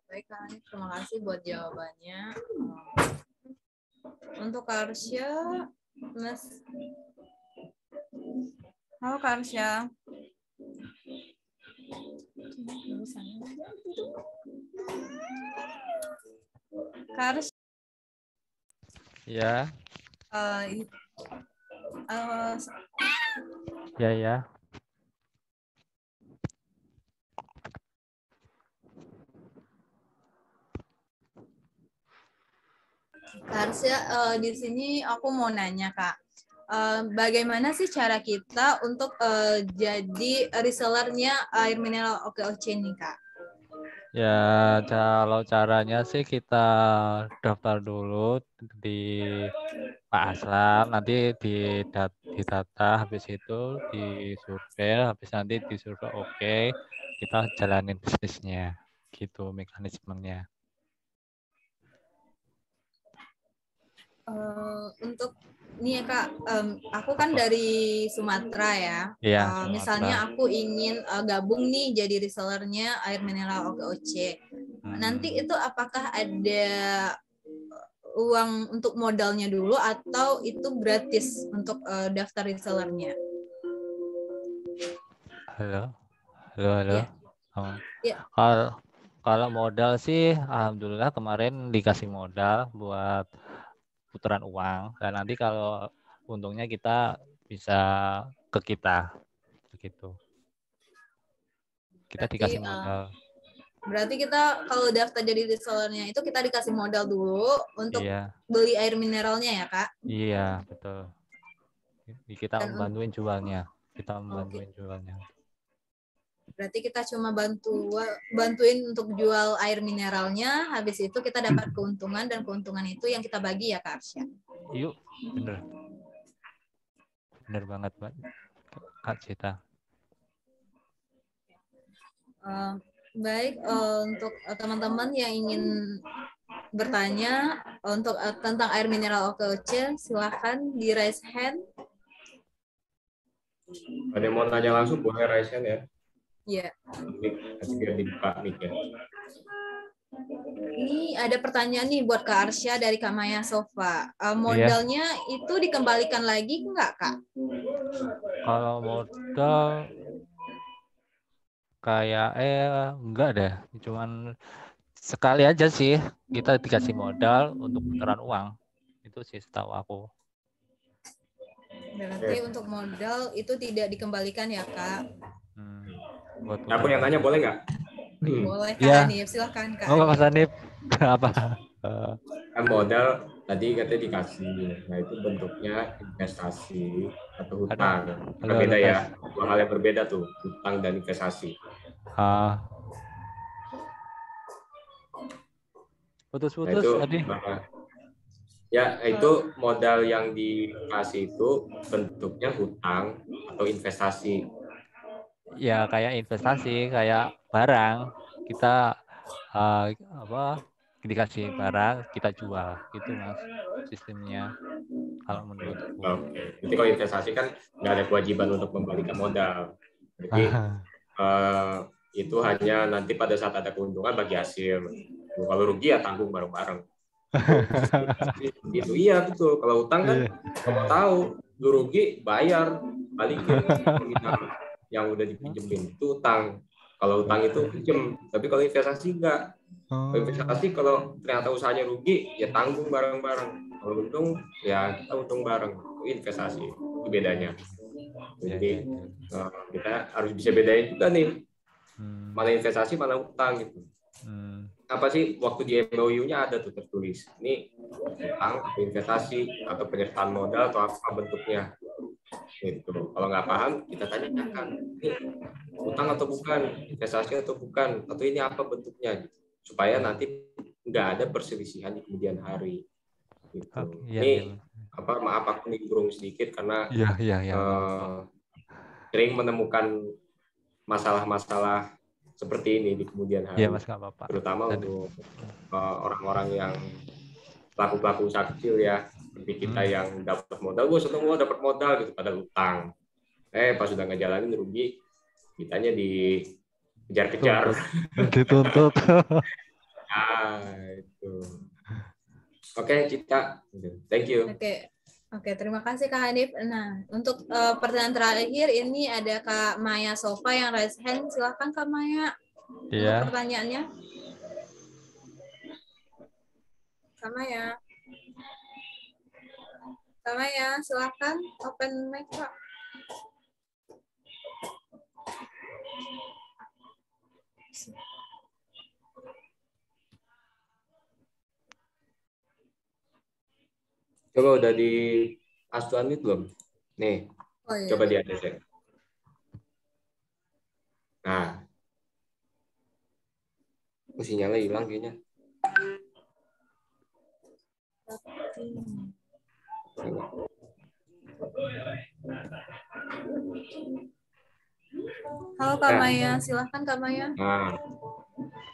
Baik, Kak Hanif, terima kasih buat jawabannya. Untuk Kak Arsya, Mas. Halo Kak Arsya. Kak Arsya, Ya, eh, ya. Kak Arsya, di sini aku mau nanya Kak, bagaimana sih cara kita untuk jadi resellernya air mineral OKOC nih Kak? Ya, kalau caranya sih kita daftar dulu di Pak Aslam, nanti didata, habis itu disurvei, habis nanti disurvei oke, kita jalanin bisnisnya, gitu mekanismenya. Untuk nih ya Kak, aku kan dari Sumatera ya. Iya, Sumatera. Misalnya aku ingin gabung nih jadi resellernya air mineral OKOC. Nanti itu apakah ada uang untuk modalnya dulu atau itu gratis untuk daftar resellernya? Halo. Iya. Oh. Iya. Kalau modal sih, alhamdulillah kemarin dikasih modal buat putaran uang. Dan nanti kalau untungnya kita bisa ke kita, begitu. Kita dikasih modal. Berarti kita kalau daftar jadi resellernya itu kita dikasih modal dulu untuk beli air mineralnya ya Kak? Iya, betul. Kita membantuin jualnya. Berarti kita cuma bantuin untuk jual air mineralnya, habis itu kita dapat keuntungan, dan keuntungan itu yang kita bagi ya Kak Arsya? Yuk, bener banget Kak Cita. Baik, untuk teman-teman yang ingin bertanya untuk tentang air mineral OKOC, silahkan di raise hand. Ada yang mau tanya langsung boleh raise hand ya? Iya. Nanti biar dibuka mic ya. Ini ada pertanyaan nih buat Kak Arsya dari Kak Maya Sofa. Modalnya itu dikembalikan lagi enggak Kak? Kalau modal kayak enggak deh, cuman sekali aja sih kita dikasih modal untuk putaran uang. Itu sih setahu aku. Berarti untuk modal itu tidak dikembalikan ya Kak? Aku yang tanya boleh nggak? Boleh Kak Hanif, silakan Kak. Oh, Mas Hanif. Apa? Kan modal tadi katanya dikasih, nah itu bentuknya investasi atau hutang. Berbeda ya, dua hal yang berbeda tuh, hutang dan investasi. Putus-putus tadi. Ya, itu modal yang dikasih itu bentuknya hutang atau investasi. Ya, kayak investasi, kayak barang. Kita dikasih barang, kita jual. Itu Mas sistemnya kalau menurutku. Oke. Jadi kalau investasi kan nggak ada kewajiban untuk membalikan modal. Jadi itu hanya nanti pada saat ada keuntungan bagi hasil. Kalau rugi ya tanggung bareng-bareng. Itu iya betul. Kalau utang kan kamu tahu lu rugi bayar balikin yang udah dipinjemin itu utang. Kalau utang itu pinjem, tapi kalau investasi enggak. Kalau investasi kalau ternyata usahanya rugi ya tanggung bareng-bareng. Kalau untung ya kita untung bareng. Itu investasi itu bedanya. Jadi kita harus bisa bedain juga nih mana investasi mana utang gitu. Apa sih waktu di MOU-nya ada tuh tertulis ini utang atau investasi atau penyertaan modal atau apa bentuknya gitu. Kalau nggak paham kita tanyakan ini utang atau bukan, investasi atau bukan, atau ini apa bentuknya gitu. Supaya nanti nggak ada perselisihan di kemudian hari gitu. Ini maaf aku nimbrung sedikit karena sering menemukan masalah-masalah seperti ini di kemudian hari, Mas, gak apa-apa. Terutama untuk orang-orang yang pelaku-pelaku usaha kecil ya, seperti kita yang dapat modal, gue seneng gue dapat modal gitu, pada utang. Pas sudah ngejalanin rugi, kitanya dikejar-kejar. Dituntut. Itu. Oke, Cita. Thank you. Oke, terima kasih Kak Hanif. Nah, untuk pertanyaan terakhir ini ada Kak Maya Sofa yang raise hand. Silahkan Kak Maya untuk Iya. pertanyaannya. Kak Maya, silahkan open mic Kak. Coba udah di unmute belum? Nih, Oh, iya. coba di atas ya. Nah, sinyalnya hilang kayaknya. Halo Kak Maya, silahkan Kak Maya. Nah,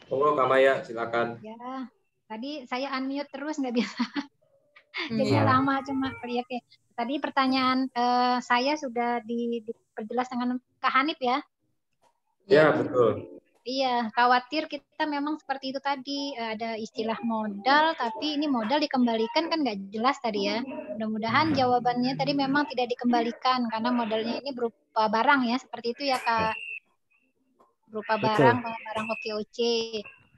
Kak Maya, silakan. Ya, tadi saya unmute terus nggak bisa. Jadi lama cuma ya, oke. Tadi pertanyaan saya sudah diperjelas dengan Kak Hanif ya. Ya, betul. Iya, khawatir kita memang seperti itu tadi, ada istilah modal, tapi ini modal dikembalikan kan nggak jelas tadi ya. Mudah-mudahan jawabannya tadi memang tidak dikembalikan karena modalnya ini berupa barang ya, seperti itu ya Kak. Berupa barang OKOC.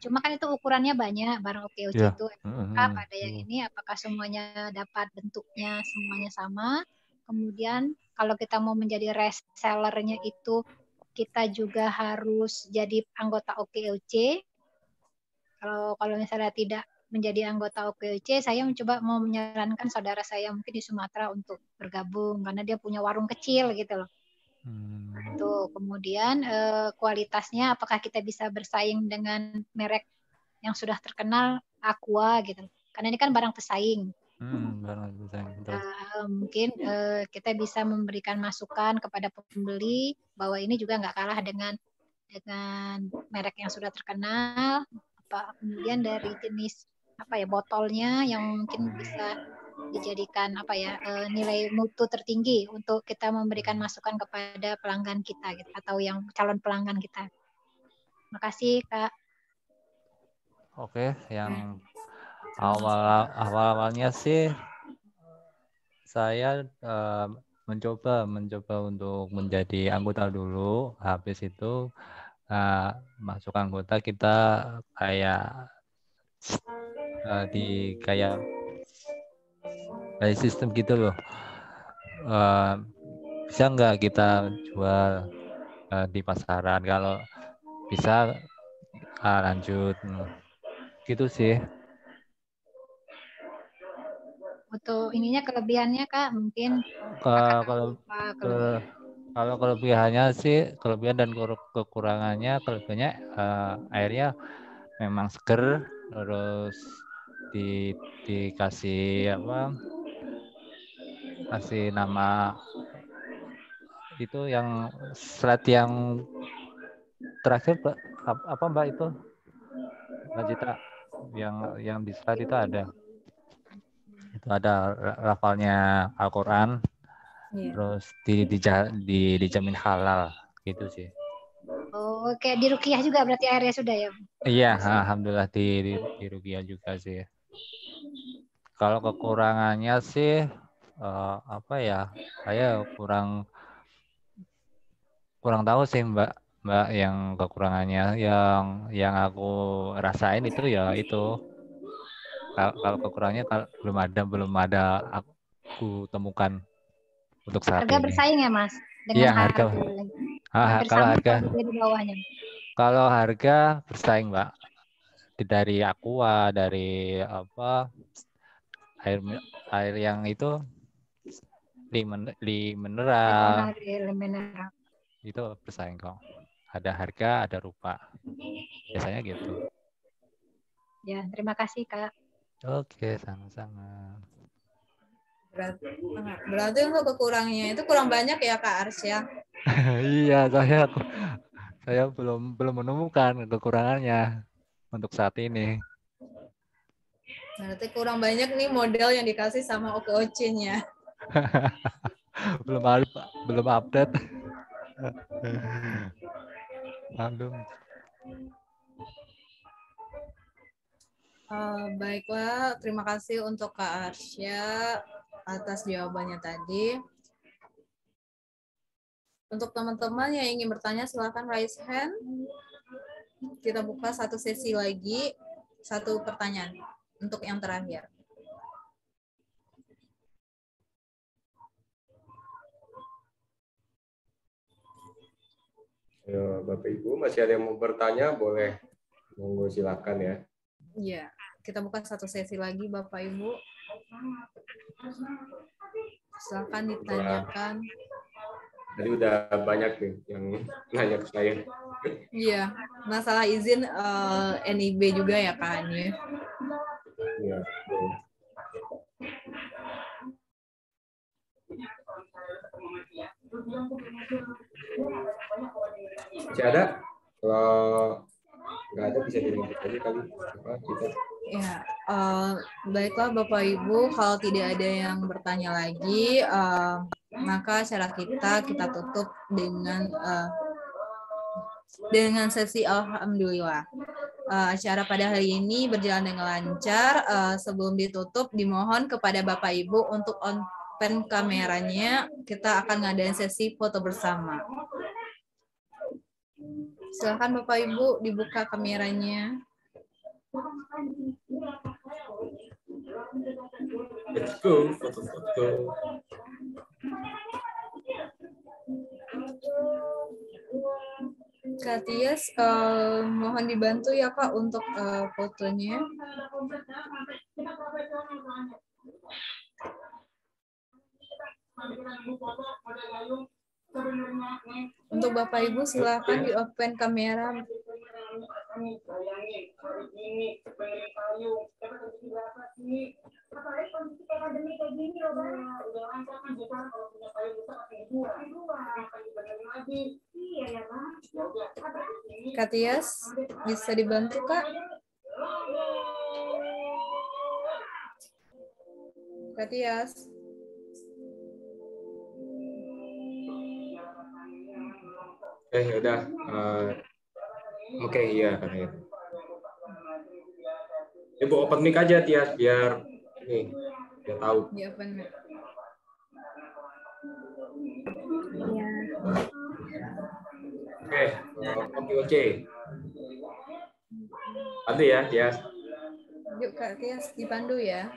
Cuma kan itu ukurannya banyak, barang OKOC itu ada yang ini, apakah semuanya dapat bentuknya semuanya sama. Kemudian kalau kita mau menjadi resellernya itu kita juga harus jadi anggota OKOC. Kalau misalnya tidak menjadi anggota OKOC, saya mau menyarankan saudara saya mungkin di Sumatera untuk bergabung karena dia punya warung kecil gitu loh. Tuh, kemudian kualitasnya apakah kita bisa bersaing dengan merek yang sudah terkenal Aqua gitu. Karena ini kan barang pesaing. Mungkin kita bisa memberikan masukan kepada pembeli bahwa ini juga nggak kalah dengan merek yang sudah terkenal. Kemudian dari jenis botolnya yang mungkin bisa dijadikan nilai mutu tertinggi untuk kita memberikan masukan kepada pelanggan kita gitu, atau yang calon pelanggan kita. Terima kasih Kak. Oke, yang awalnya sih saya mencoba untuk menjadi anggota dulu. Habis itu masuk anggota kita kayak kayak sistem gitu loh. Bisa nggak kita jual di pasaran? Kalau bisa lanjut gitu sih. Untuk ininya kelebihannya Kak mungkin kalau kelebihannya sih, kelebihan dan kekurangannya, kelebihannya airnya memang seger, terus dikasih kasih nama itu yang slide yang terakhir apa Mbak itu Mbak Cita, yang di slide itu ada lafalnya Al-Quran, terus dijamin halal gitu sih. Oh, kayak di Ruqyah juga berarti airnya sudah ya? Iya, alhamdulillah di Ruqyah juga sih. Kalau kekurangannya sih saya kurang tahu sih Mbak yang kekurangannya. Yang aku rasain itu ya itu. Kalau kekurangannya belum ada aku temukan untuk saat harga ini. Bersaing ya Mas? Iya, harga. Kalau harga bersaing Mbak, dari Aqua, dari air yang itu mineral itu bersaing kok. Ada harga, ada rupa, biasanya gitu. Ya, terima kasih Kak. Oke, sama-sama. Berarti untuk kekurangnya itu kurang banyak ya Kak Ars ya? Iya, saya belum menemukan kekurangannya untuk saat ini. Berarti kurang banyak nih modal yang dikasih sama OKOC-nya. belum update. Maklum. Baiklah, terima kasih untuk Kak Arsya atas jawabannya tadi. Untuk teman-teman yang ingin bertanya, silakan raise hand. Kita buka satu sesi lagi, satu pertanyaan untuk yang terakhir. Ya, Bapak Ibu masih ada yang mau bertanya, boleh monggo silakan ya. Iya, kita buka satu sesi lagi Bapak Ibu. Silakan ditanyakan. Tadi udah banyak nih yang nanya ke saya. Iya, masalah izin NIB juga ya Kak Hanif. Iya. betul. Masih ada? Kalau nggak ada bisa dilanjut aja kali. Apa, kita. Ya, baiklah Bapak Ibu, kalau tidak ada yang bertanya lagi, maka acara kita tutup dengan sesi alhamdulillah. Acara pada hari ini berjalan dengan lancar. Sebelum ditutup, dimohon kepada Bapak Ibu untuk open kameranya. Kita akan ngadain sesi foto bersama. Silakan Bapak Ibu dibuka kameranya. Let's go, foto-foto. Kak Tias, mohon dibantu ya Kak untuk fotonya. Untuk Bapak Ibu silakan di open kamera. Kak Tias, bisa dibantu Kak? Kak Tias. Udah. Oke, iya katanya. Ibu open mic aja Tias biar ini biar tahu. Di open mic. Ya. Oke. Pandu ya, Tias. Yuk Kak Tias dipandu ya.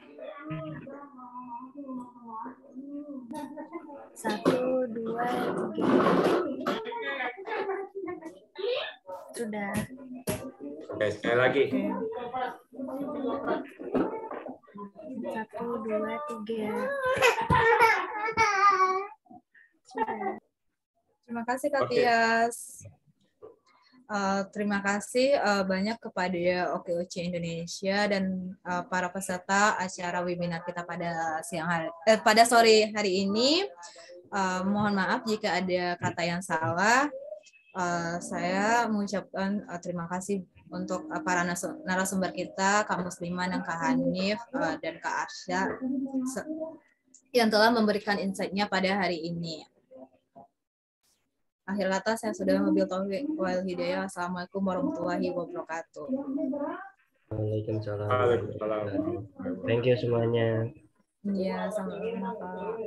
1, 2, 3. Sudah. Oke, sekali lagi. 1, 2, 3. Sudah. Terima kasih Kak Oke. Tias. Terima kasih banyak kepada OKOC Indonesia dan para peserta acara webinar kita pada pada sore hari ini. Mohon maaf jika ada kata yang salah. Saya mengucapkan terima kasih untuk para narasumber kita, Kak Musliman dan Kak Hanif dan Kak Arsya yang telah memberikan insight-nya pada hari ini. Akhir kata saya sudah wabillahi taufiq wal hidayah. Assalamualaikum warahmatullahi wabarakatuh. Waalaikumsalam. Waalaikumsalam. Thank you semuanya. Iya, sama-sama Pak.